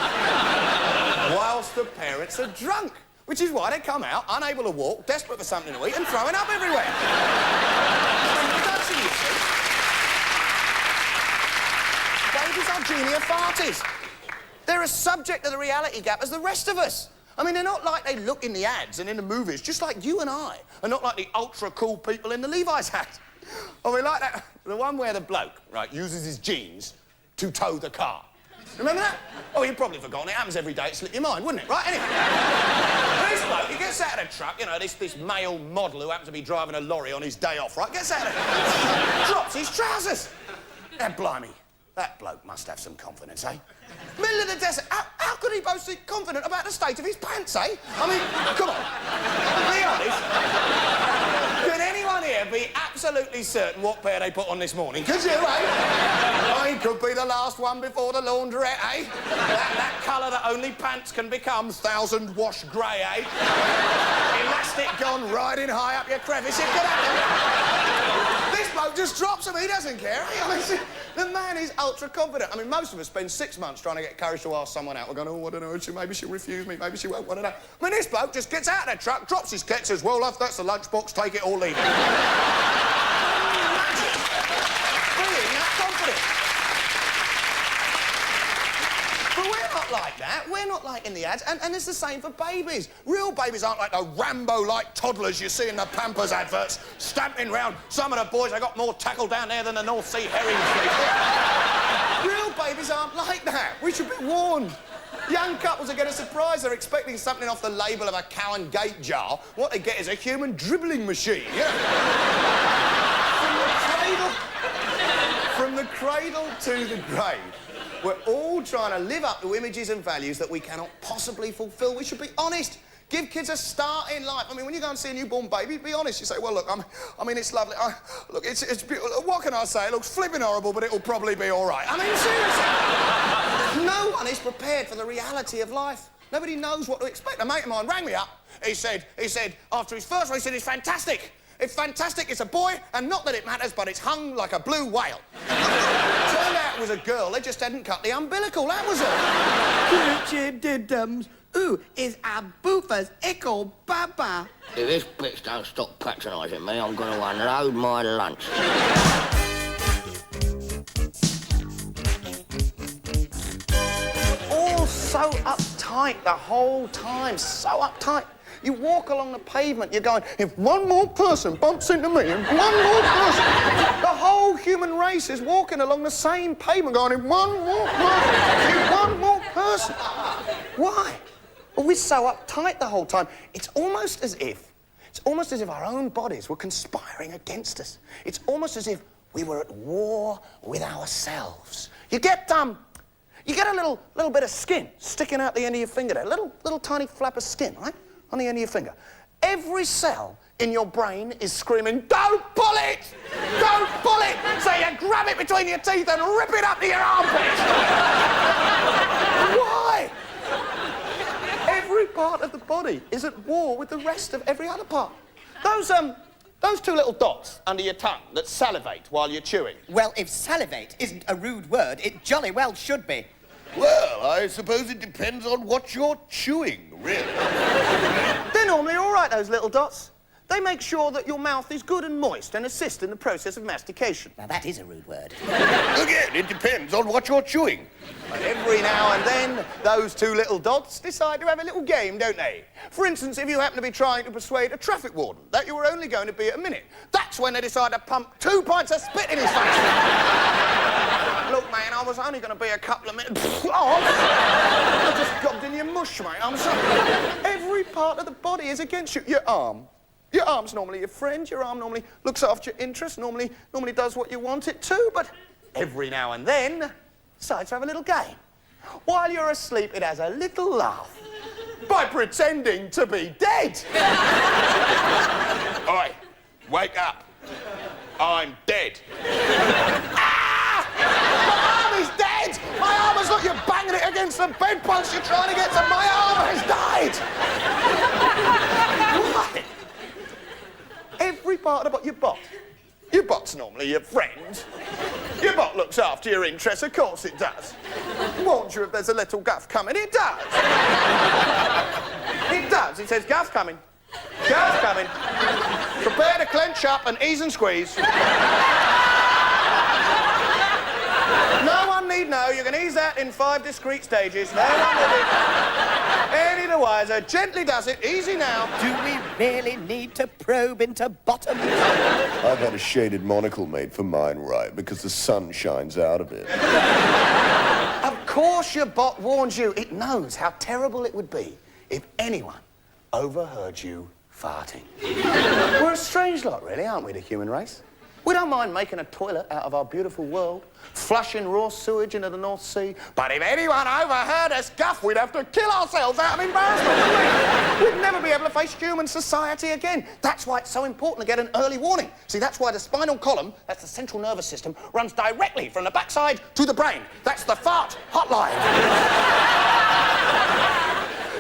whilst the parents are drunk, which is why they come out, unable to walk, desperate for something to eat, and throwing up everywhere. Reproduction, you see. Babies are junior farties. They're as subject to the reality gap as the rest of us. I mean, they're not like they look in the ads and in the movies, just like you and I, and not like the ultra-cool people in the Levi's hat. I mean, like that, the one where the bloke, right, uses his jeans to tow the car. Remember that? Oh, you've probably forgotten. It happens every day. It slipped your mind, wouldn't it? Right, anyway. This bloke, he gets out of the truck, you know, this male model who happens to be driving a lorry on his day off, right, gets out of it, drops his trousers. And blimey, that bloke must have some confidence, eh? Middle of the desert, how could he boast confident about the state of his pants, eh? I mean, come on, be honest. Can anyone here be absolutely certain what pair they put on this morning? Could you, eh? I could be the last one before the laundrette, eh? That colour that only pants can become, 1,000 wash grey, eh? Elastic gone riding high up your crevice, it could happen. This bloke just drops him, he doesn't care, eh? I mean, the man is ultra-confident. I mean, most of us spend 6 months trying to get courage to ask someone out. We're going, oh, I don't know, maybe she'll refuse me, maybe she won't want to know. I mean, this bloke just gets out of the truck, drops his kit, says, well, love, that's the lunchbox, take it or leave it. Imagine being that confident. But we're not like that. We're not like in the ads, and it's the same for babies. Real babies aren't like the Rambo-like toddlers you see in the Pampers adverts, stamping round. Some of the boys, they got more tackle down there than the North Sea herring fleet. Real babies aren't like that. We should be warned. Young couples are getting surprised. They're expecting something off the label of a Cow and Gate jar. What they get is a human dribbling machine. Yeah. From the cradle to the grave, we're all trying to live up to images and values that we cannot possibly fulfil. We should be honest. Give kids a start in life. I mean, when you go and see a newborn baby, be honest. You say, well, look, I mean, it's lovely. Look, it's beautiful. What can I say? It looks flipping horrible, but it'll probably be all right. I mean, seriously. No one is prepared for the reality of life. Nobody knows what to expect. A mate of mine rang me up. He said, after his first one, he said, it's fantastic. It's fantastic. It's a boy, and not that it matters, but it's hung like a blue whale. Turned out it was a girl. They just hadn't cut the umbilical. That was all. Ooh, is a boofer's ickle baba. If this bitch don't stop patronising me, I'm going to unload my lunch. All so uptight the whole time, so uptight. You walk along the pavement, you're going, if one more person bumps into me, and one more person... The whole human race is walking along the same pavement going, if one more person, if one more person. Why? Well, we're so uptight the whole time. It's almost as if our own bodies were conspiring against us. It's almost as if we were at war with ourselves. You get a little bit of skin sticking out the end of your finger there, little tiny flap of skin, right, on the end of your finger. Every cell in your brain is screaming, "Don't pull it! Don't pull it!" So you grab it between your teeth and rip it up to your armpit. Why? Every part of the body is at war with the rest of every other part. Those two little dots under your tongue that salivate while you're chewing. Well, if salivate isn't a rude word, it jolly well should be. Well, I suppose it depends on what you're chewing, really. They're normally all right, those little dots. They make sure that your mouth is good and moist and assist in the process of mastication. Now, that is a rude word. Again, it depends on what you're chewing. But every now and then, those two little dots decide to have a little game, don't they? For instance, if you happen to be trying to persuade a traffic warden that you were only going to be a minute, that's when they decide to pump 2 pints of spit in his face. Look, man, I was only going to be a couple of minutes. I just gobbed in your mush, mate. I'm sorry. Every part of the body is against you. Your arm. Your arm's normally your friend. Your arm normally looks after your interests, normally does what you want it to, but every now and then decides to have a little game. While you're asleep, it has a little laugh by pretending to be dead. Oi, wake up. I'm dead. Ah! My arm is dead! My arm is not, you're banging it against the bedpost you're trying to get to. My arm has died! Why? Every part about your bot. Your bot's normally your friend. Your bot looks after your interests, of course it does. Warns you if there's a little guff coming, it does. It does. It says, "Guff coming. Guff coming. Prepare to clench up and ease and squeeze." No one need know. You can ease that in 5 discrete stages. No one will be any the wiser. Gently does it. Easy now. Do we really need to probe into bottoms? I've had a shaded monocle made for mine, right, because the sun shines out of it. Of course your bot warns you. It knows how terrible it would be if anyone overheard you farting. We're a strange lot, really, aren't we, the human race? We don't mind making a toilet out of our beautiful world, flushing raw sewage into the North Sea, but if anyone overheard us guff, we'd have to kill ourselves out of embarrassment, wouldn't we? We'd never be able to face human society again. That's why it's so important to get an early warning. See, that's why the spinal column, that's the central nervous system, runs directly from the backside to the brain. That's the fart hotline.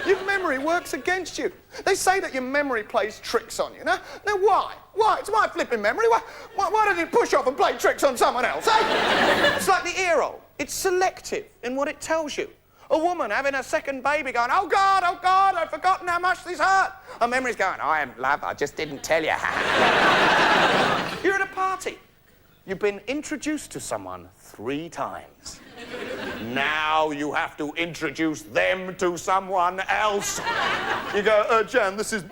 Your memory works against you. They say that your memory plays tricks on you. Now why? Why? It's my flipping memory. Why did it push off and play tricks on someone else, eh? It's like the ear roll. It's selective in what it tells you. A woman having a second baby going, oh God, I've forgotten how much this hurt. Her memory's going, I am love, I just didn't tell you. You're at a party. You've been introduced to someone 3 times. Now you have to introduce them to someone else. You go, Jan, this is...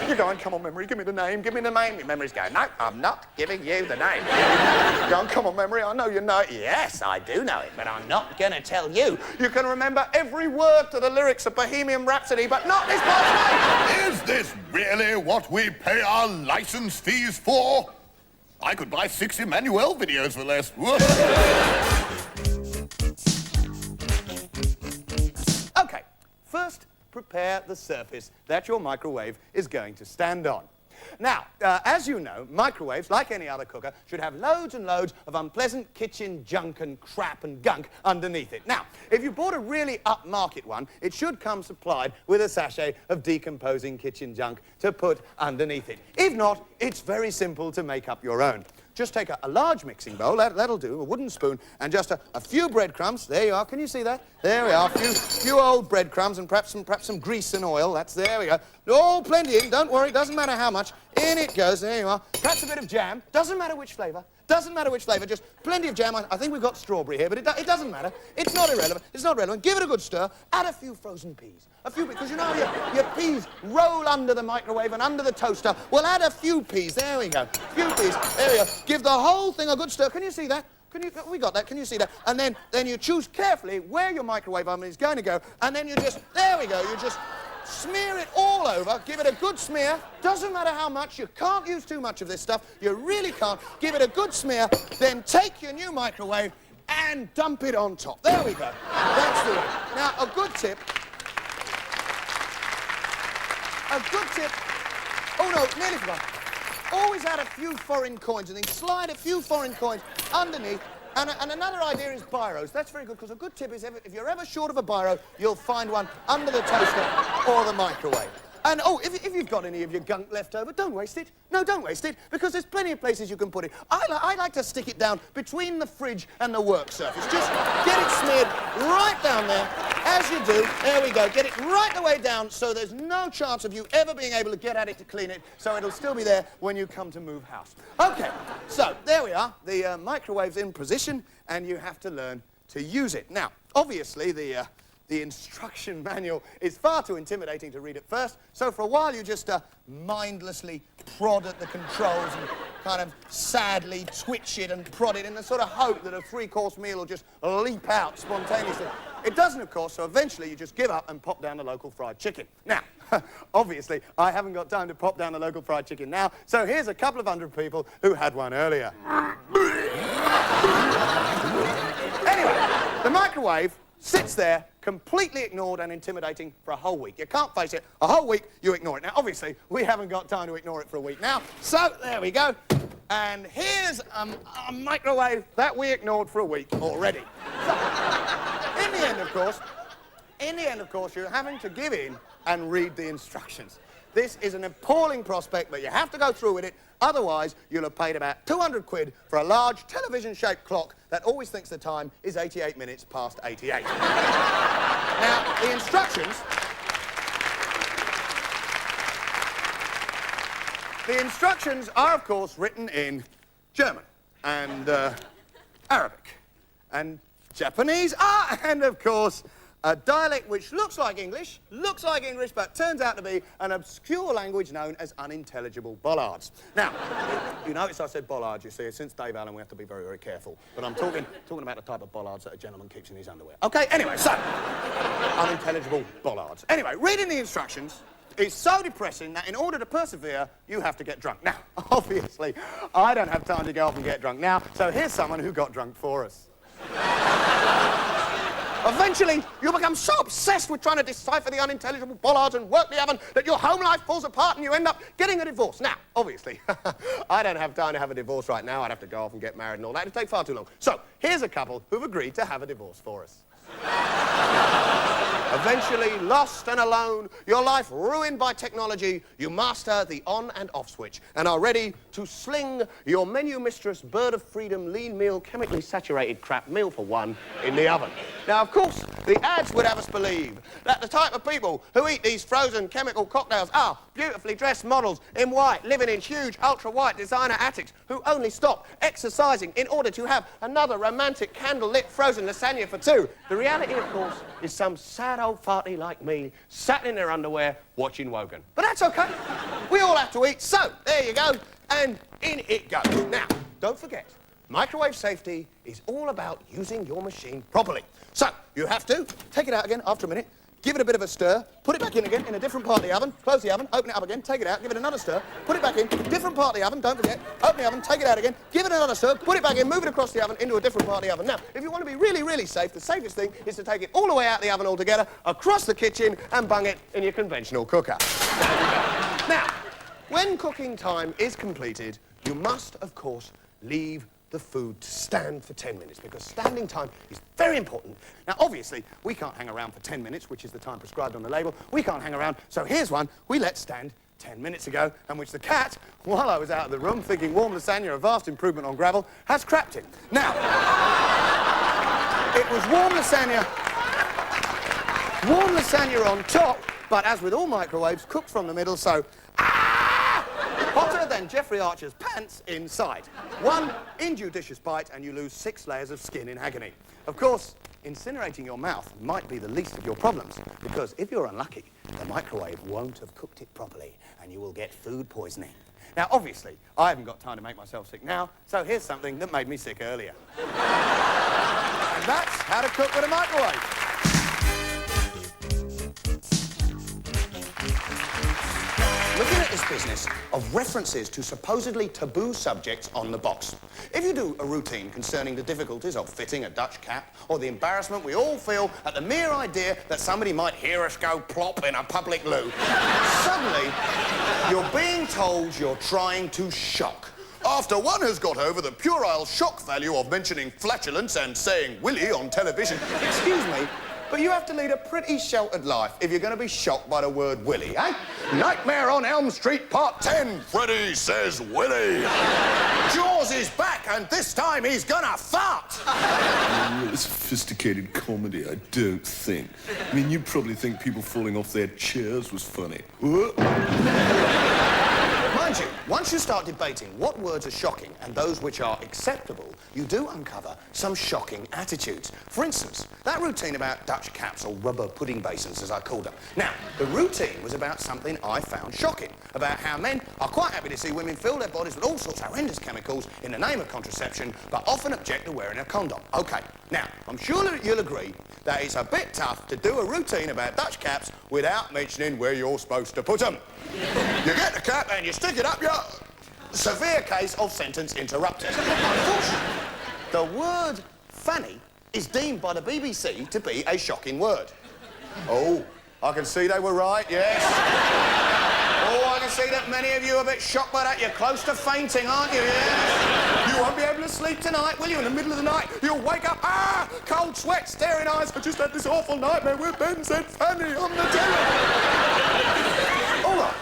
You're going, come on, memory, give me the name, give me the name. Your memory's going, no, I'm not giving you the name. You're going, come on, memory, I know you know it. Yes, I do know it, but I'm not going to tell you. You can remember every word to the lyrics of Bohemian Rhapsody, but not this boy's name. Is this really what we pay our license fees for? I could buy 6 Emmanuel videos for less. Okay, first prepare the surface that your microwave is going to stand on. Now, as you know, microwaves, like any other cooker, should have loads and loads of unpleasant kitchen junk and crap and gunk underneath it. Now, if you bought a really upmarket one, it should come supplied with a sachet of decomposing kitchen junk to put underneath it. If not, it's very simple to make up your own. Just take a large mixing bowl, that'll do, a wooden spoon, and just a few breadcrumbs. There you are, can you see that? There we are, few old breadcrumbs and perhaps some grease and oil. There we go. Oh, plenty in, don't worry, doesn't matter how much. In it goes, there you are. Perhaps a bit of jam, doesn't matter which flavour. Doesn't matter which flavour, just plenty of jam. I think we've got strawberry here, but it doesn't matter. It's not irrelevant. It's not relevant. Give it a good stir. Add a few frozen peas. Because you know your peas roll under the microwave and under the toaster. Well, add a few peas. There we go. Few peas. There we go. Give the whole thing a good stir. Can you see that? We got that. Can you see that? And then you choose carefully where your microwave oven is going to go, and then you just, there we go. You just Smear it all over, give it a good smear. Doesn't matter how much, you can't use too much of this stuff. You really can't. Give it a good smear, then take your new microwave and dump it on top. There we go. That's the way. Now, a good tip. Oh no, nearly forgot. Always add a few foreign coins and then slide a few foreign coins underneath. And another idea is biros. That's very good, because a good tip is if you're ever short of a biro, you'll find one under the toaster or the microwave. And, oh, if you've got any of your gunk left over, don't waste it. No, don't waste it, because there's plenty of places you can put it. I like to stick it down between the fridge and the work surface. Just get it smeared right down there, as you do. There we go. Get it right the way down, so there's no chance of you ever being able to get at it to clean it, so it'll still be there when you come to move house. OK, so there we are. The microwave's in position, and you have to learn to use it. Now, obviously, the instruction manual is far too intimidating to read at first, so for a while you just mindlessly prod at the controls and kind of sadly twitch it and prod it in the sort of hope that a three-course meal will just leap out spontaneously. It doesn't, of course, so eventually you just give up and pop down the local fried chicken. Now, obviously, I haven't got time to pop down the local fried chicken now, so here's a couple of hundred people who had one earlier. Anyway, the microwave sits there, completely ignored and intimidating for a whole week. You can't face it. A whole week, you ignore it. Now, obviously, we haven't got time to ignore it for a week now, so there we go. And here's a microwave that we ignored for a week already. So, in the end, of course, you're having to give in and read the instructions. This is an appalling prospect, but you have to go through with it. Otherwise, you'll have paid about 200 quid for a large television-shaped clock that always thinks the time is 88 minutes past 88. Now, the instructions are, of course, written in German and Arabic and Japanese, and, of course, a dialect which looks like English, but turns out to be an obscure language known as unintelligible bollards. Now, you notice I said bollards, you see. Since Dave Allen, we have to be very, very careful. But I'm talking about the type of bollards that a gentleman keeps in his underwear. OK, anyway, so, unintelligible bollards. Anyway, reading the instructions is so depressing that in order to persevere, you have to get drunk. Now, obviously, I don't have time to go off and get drunk now, so here's someone who got drunk for us. Eventually, you become so obsessed with trying to decipher the unintelligible bollards and work the oven that your home life falls apart and you end up getting a divorce. Now, obviously, I don't have time to have a divorce right now. I'd have to go off and get married and all that. It'd take far too long. So, here's a couple who've agreed to have a divorce for us. Eventually, lost and alone, your life ruined by technology, you master the on and off switch and are ready to sling your menu mistress bird of freedom lean meal chemically saturated crap meal for one in the oven. Now, of course, the ads would have us believe that the type of people who eat these frozen chemical cocktails are beautifully dressed models in white, living in huge ultra-white designer attics who only stop exercising in order to have another romantic candle-lit frozen lasagna for two. The reality, of course, is some sad old farty like me sat in their underwear watching Wogan. But that's OK. We all have to eat, so there you go, and in it goes. Now, don't forget, microwave safety is all about using your machine properly. So, you have to take it out again after a minute, give it a bit of a stir, put it back in again in a different part of the oven, close the oven, open it up again, take it out, give it another stir, put it back in, different part of the oven, don't forget, open the oven, take it out again, give it another stir, put it back in, move it across the oven into a different part of the oven. Now, if you want to be really, really safe, the safest thing is to take it all the way out of the oven altogether, across the kitchen, and bung it in your conventional cooker. Now, when cooking time is completed, you must, of course, leave the food to stand for 10 minutes, because standing time is very important. Now, obviously, we can't hang around for 10 minutes, which is the time prescribed on the label. We can't hang around, so here's one we let stand 10 minutes ago, and which the cat, while I was out of the room thinking warm lasagna, a vast improvement on gravel, has crapped in. Now, it was warm lasagna on top, but as with all microwaves, cooked from the middle, so hotter than Jeffrey Archer's pants inside. One injudicious bite and you lose 6 layers of skin in agony. Of course, incinerating your mouth might be the least of your problems, because if you're unlucky, the microwave won't have cooked it properly and you will get food poisoning. Now, obviously, I haven't got time to make myself sick now, so here's something that made me sick earlier. And that's how to cook with a microwave. business of references to supposedly taboo subjects on the box. If you do a routine concerning the difficulties of fitting a Dutch cap or the embarrassment we all feel at the mere idea that somebody might hear us go plop in a public loo, suddenly you're being told you're trying to shock. After one has got over the puerile shock value of mentioning flatulence and saying Willy on television. Excuse me, but you have to lead a pretty sheltered life if you're going to be shocked by the word Willy, eh? Nightmare on Elm Street Part 10. Freddy says Willy. Jaws is back, and this time he's gonna fart. Really sophisticated comedy, I don't think. I mean, you probably think people falling off their chairs was funny. Mind you, once you start debating what words are shocking and those which are acceptable, you do uncover some shocking attitudes. For instance, that routine about Dutch caps, or rubber pudding basins, as I called them. Now, the routine was about something I found shocking, about how men are quite happy to see women fill their bodies with all sorts of horrendous chemicals in the name of contraception, but often object to wearing a condom. OK, now, I'm sure that you'll agree that it's a bit tough to do a routine about Dutch caps without mentioning where you're supposed to put them. You get the cap and you stick it up your... Severe case of sentence interrupted. Unfortunately, the word fanny is deemed by the BBC to be a shocking word. Oh, I can see they were right, yes. Oh, I can see that many of you are a bit shocked by that. You're close to fainting, aren't you, yes? You won't be able to sleep tonight, will you? In the middle of the night, you'll wake up, cold sweat, staring eyes. I just had this awful nightmare where Ben said fanny on the telly. All right.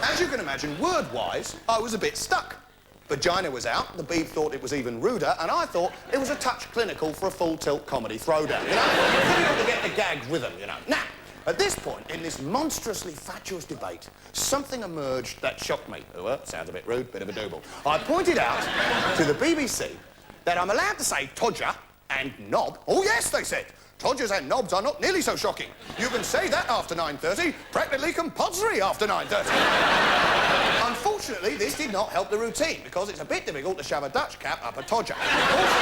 As you can imagine, word-wise, I was a bit stuck. Vagina was out, the Beeb thought it was even ruder, and I thought it was a touch clinical for a full-tilt comedy throwdown, you know? Difficult to get the gag rhythm, you know. Now, at this point, in this monstrously fatuous debate, something emerged that shocked me. Sounds a bit rude, bit of a doodle. I pointed out to the BBC that I'm allowed to say todger and knob. Oh, yes, they said. Todgers and knobs are not nearly so shocking. You can say that after 9:30, practically compulsory after 9:30. Unfortunately, this did not help the routine, because it's a bit difficult to shove a Dutch cap up a todger. Also,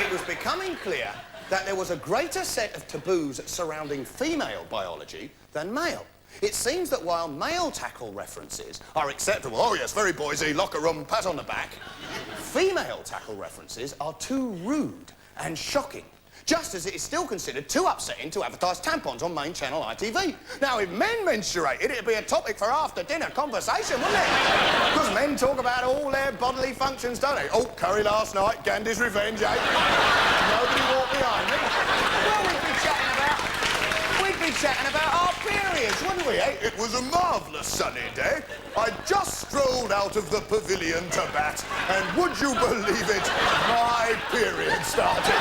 it was becoming clear that there was a greater set of taboos surrounding female biology than male. It seems that while male tackle references are acceptable, oh yes, very boysy, locker room, pat on the back, female tackle references are too rude and shocking. Just as it is still considered too upsetting to advertise tampons on main channel ITV. Now, if men menstruated, it'd be a topic for after-dinner conversation, wouldn't it? Because men talk about all their bodily functions, don't they? Oh, curry last night, Gandhi's revenge, eh? Nobody walked behind me. Well, we'd be chatting about our periods, wouldn't we, eh? It was a marvellous sunny day. I just strolled out of the pavilion to bat, and would you believe it, my period started.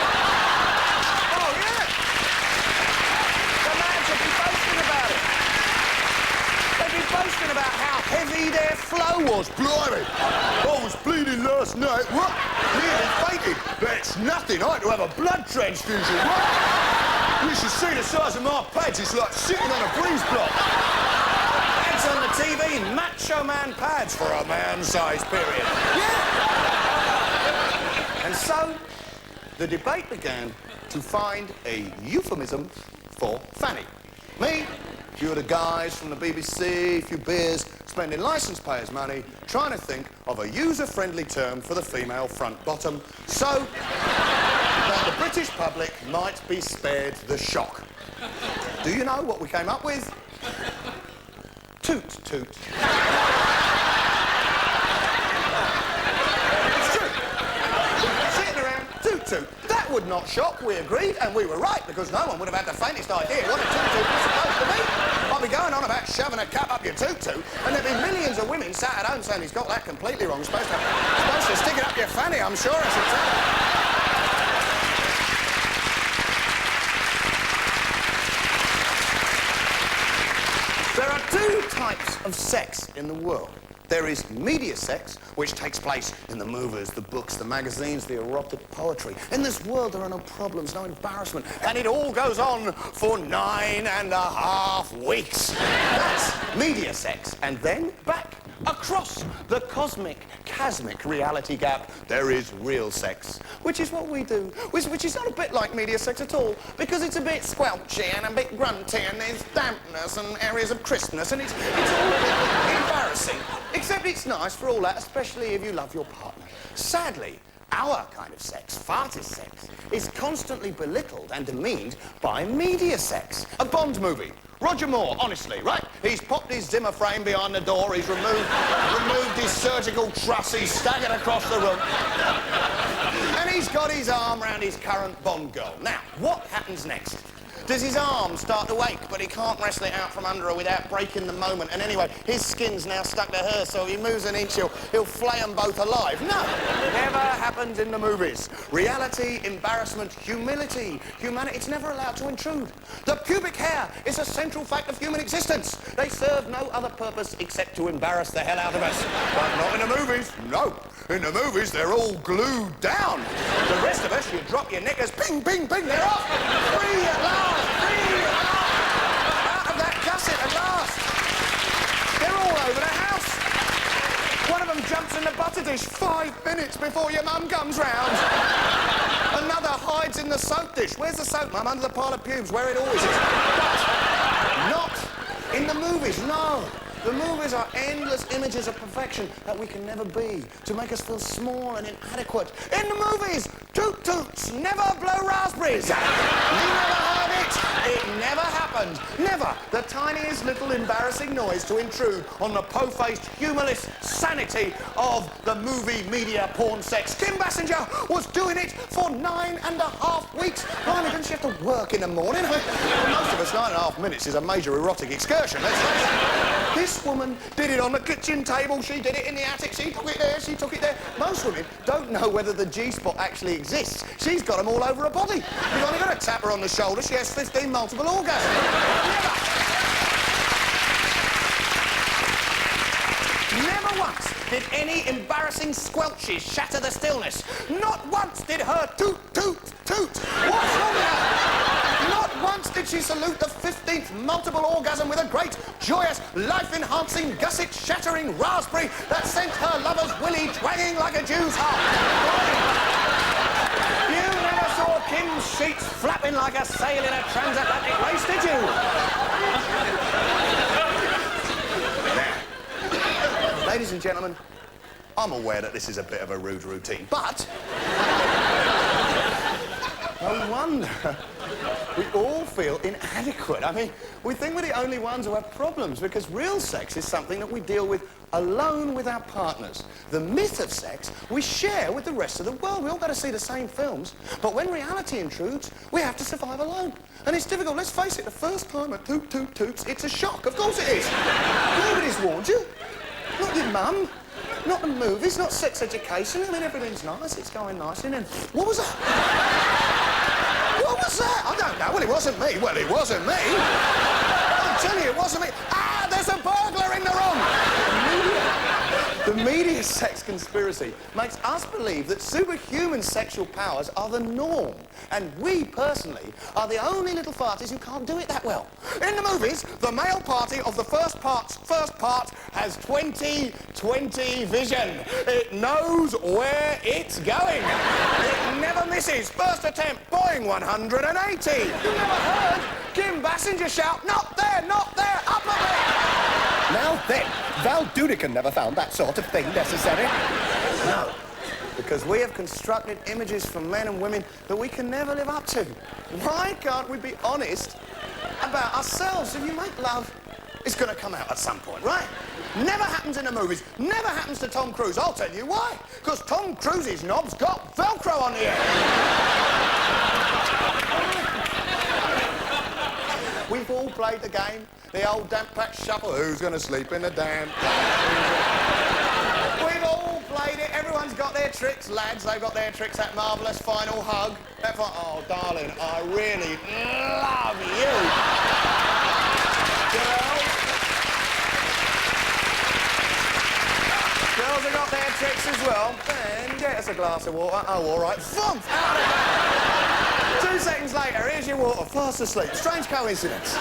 Boasting about how heavy their flow was. Blimey! I was bleeding last night. What? Nearly fainted. That's nothing. I had to have a blood transfusion. What? You should see the size of my pads. It's like sitting on a breeze block. Pads on the TV, macho man pads for a man-sized period. Yeah. And so, the debate began to find a euphemism for fanny. Me, a few of the guys from the BBC, a few beers, spending licence payers' money, trying to think of a user-friendly term for the female front-bottom, so that the British public might be spared the shock. Do you know what we came up with? Toot toot. It's true. Sitting around, toot toot. That would not shock, we agreed, and we were right, because no one would have had the faintest idea what a toot-toot was supposed to be. I'll be going on about shoving a cap up your toot-toot, and there'd be millions of women sat at home saying he's got that completely wrong. Supposed to stick it up your fanny, I'm sure I should say. There are two types of sex in the world. There is media sex, which takes place in the movies, the books, the magazines, the erotic poetry. In this world, there are no problems, no embarrassment, and it all goes on for 9.5 weeks. That's media sex. And then back across the cosmic, chasmic reality gap, there is real sex, which is what we do, which is not a bit like media sex at all, because it's a bit squelchy and a bit grunty, and there's dampness and areas of crispness, and it's all a bit embarrassing. Except it's nice for all that, especially if you love your partner. Sadly, our kind of sex, Farties sex, is constantly belittled and demeaned by media sex. A Bond movie. Roger Moore, honestly, right? He's popped his Zimmer frame behind the door, he's removed his surgical truss, he's staggered across the room. And he's got his arm round his current Bond girl. Now, what happens next? Does his arm start to ache, but he can't wrestle it out from under her without breaking the moment? And anyway, his skin's now stuck to her, so if he moves an inch, he'll flay them both alive. No, never happens in the movies. Reality, embarrassment, humility, humanity, it's never allowed to intrude. The pubic hair is a central fact of human existence. They serve no other purpose except to embarrass the hell out of us. But not in the movies, no. In the movies, they're all glued down. The rest of us, you drop your knickers, ping, ping, ping, they're off. Free at last. Out of that gusset at last. They're all over the house. One of them jumps in the butter dish 5 minutes before your mum comes round. Another hides in the soap dish. Where's the soap, mum? Under the pile of pubes, where it always is. But not in the movies, no. The movies are endless images of perfection that we can never be, to make us feel small and inadequate. In the movies, toot-toots never blow raspberries. You never heard it. It never happened. Never. The tiniest little embarrassing noise to intrude on the po-faced, humorless sanity of the movie media porn sex. Kim Basinger was doing it for 9.5 weeks. Blimey, didn't she have to work in the morning? For most of us, 9.5 minutes is a major erotic excursion, let's face it. This woman did it on the kitchen table, she did it in the attic, she took it there, she took it there. Most women don't know whether the G-spot actually exists. She's got them all over her body. You've only got to tap her on the shoulder, she has 15 multiple orgasms. Never once did any embarrassing squelches shatter the stillness. Not once did her toot, toot, toot. What's wrong with her? Not once did she salute the 15th multiple orgasm with a great, joyous, life-enhancing, gusset-shattering raspberry that sent her lover's willy twanging like a Jew's harp. You never saw Kim's sheets flapping like a sail in a transatlantic race, did you? Ladies and gentlemen, I'm aware that this is a bit of a rude routine, but no wonder we all feel inadequate. I mean, we think we're the only ones who have problems because real sex is something that we deal with alone with our partners. The myth of sex we share with the rest of the world. We all got to see the same films, but when reality intrudes, we have to survive alone. And it's difficult. Let's face it, the first time at Toot Toot Toots, it's a shock. Of course it is. Nobody's warned you. Not your mum, not the movies, not sex education. I mean, everything's nice, it's going nicely, and then... What was that? What was that? I don't know. Well, it wasn't me. Well, it wasn't me. I'm telling you, it wasn't me. Ah, there's a burglar in the room! The media sex conspiracy makes us believe that superhuman sexual powers are the norm. And we, personally, are the only little farties who can't do it that well. In the movies, the male party of the first part has 20/20 vision. It knows where it's going. It never misses. First attempt, boing, 180. You never heard Kim Basinger shout, not there, up a bit. Now then, Val Doonican never found that sort of thing necessary. No, because we have constructed images for men and women that we can never live up to. Why can't we be honest about ourselves? If you make love, it's going to come out at some point, right? Never happens in the movies. Never happens to Tom Cruise. I'll tell you why. Because Tom Cruise's knob's got Velcro on the end. We've all played the game, the old damp patch shuffle. Who's going to sleep in the damp patch? We've all played it. Everyone's got their tricks. Lads, they've got their tricks. That marvellous final hug. Oh, darling, I really love you. Girls have got their tricks as well. Then get us a glass of water. Oh, all right. Thump! Out of it. 2 seconds later, here's your water, fast asleep. Strange coincidence.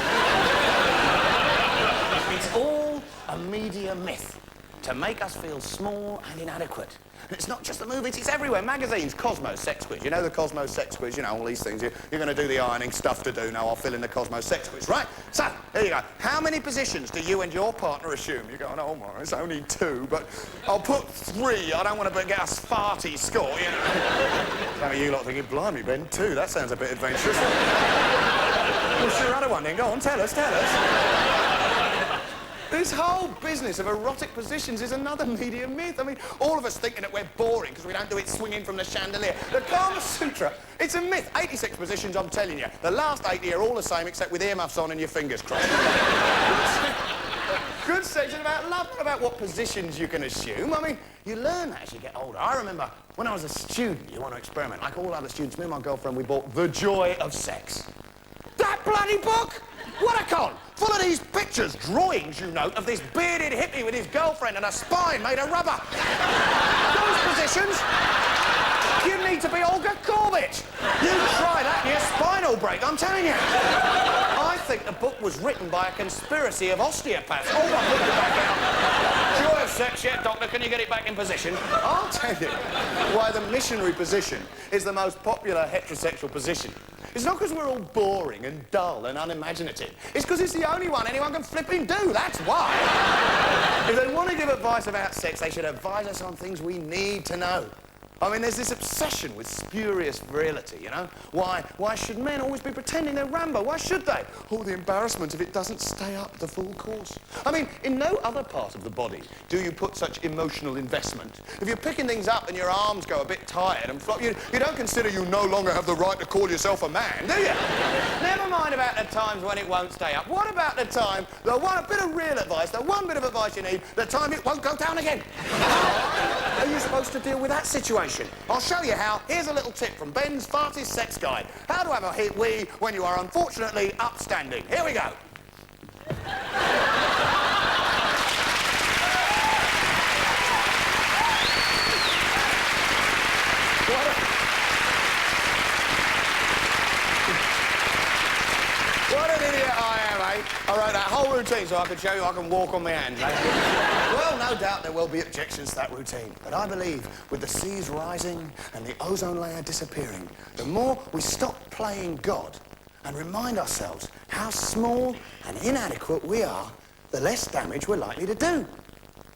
It's all a media myth. to make us feel small and inadequate. And it's not just the movies, it's everywhere. Magazines, Cosmo Sex Quiz. You know the Cosmo Sex Quiz, you know, all these things. You're going to do the ironing, stuff to do. Now I'll fill in the Cosmo Sex Quiz, right? So, here you go. How many positions do you and your partner assume? You're going, oh my, it's only 2, but I'll put 3. I don't want to get a Farties score, you know. Some of you lot thinking, blimey, Ben, 2, that sounds a bit adventurous. What's your other one then? Go on, tell us. This whole business of erotic positions is another media myth. I mean, all of us thinking that we're boring because we don't do it swinging from the chandelier. The Kama Sutra, it's a myth. 86 positions, I'm telling you. The last 80 are all the same except with earmuffs on and your fingers crossed. Good sex is about love, not about what positions you can assume. I mean, you learn that as you get older. I remember when I was a student, you want to experiment. Like all other students, me and my girlfriend, we bought The Joy of Sex. That bloody book! What a con! Full of these pictures, drawings, you know, of this bearded hippie with his girlfriend and a spine made of rubber. Those positions, you need to be Olga Korbich. You try that and your spine will break, I'm telling you. I think the book was written by a conspiracy of osteopaths. Oh, I put it back out. Joy of Sex, yeah, doctor, can you get it back in position? I'll tell you why the missionary position is the most popular heterosexual position. It's not because we're all boring and dull and unimaginative. It's because it's the only one anyone can flipping do, that's why. If they want to give advice about sex, they should advise us on things we need to know. I mean, there's this obsession with spurious virility, you know? Why should men always be pretending they're Rambo? Why should they? Oh, the embarrassment if it doesn't stay up the full course. I mean, in no other part of the body do you put such emotional investment. If you're picking things up and your arms go a bit tired and flop, you don't consider you no longer have the right to call yourself a man, do you? Never mind about the times when it won't stay up. What about the time, the one bit of real advice, the one bit of advice you need, the time it won't go down again? How are you supposed to deal with that situation? I'll show you how. Here's a little tip from Ben's Farties Sex Guide. How to have a hit wee when you are unfortunately upstanding. Here we go. What an idiot I am, eh? I wrote that whole routine so I could show you I can walk on my hands, eh? Well, no doubt there will be objections to that routine, but I believe with the seas rising and the ozone layer disappearing, the more we stop playing God and remind ourselves how small and inadequate we are, the less damage we're likely to do.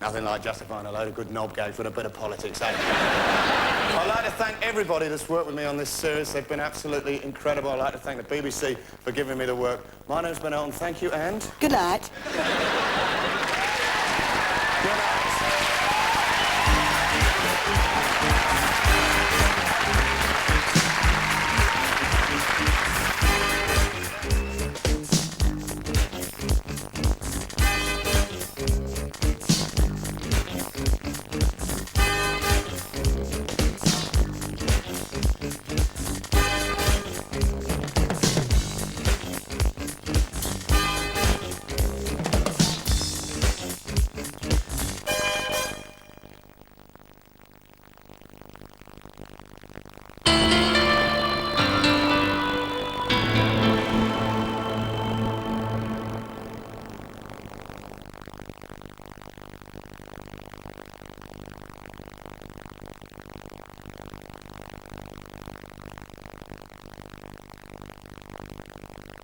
Nothing like justifying a load of good knob gags with a bit of politics, eh? I'd like to thank everybody that's worked with me on this series. They've been absolutely incredible. I'd like to thank the BBC for giving me the work. My name's Ben Elton. Thank you, and... Good night.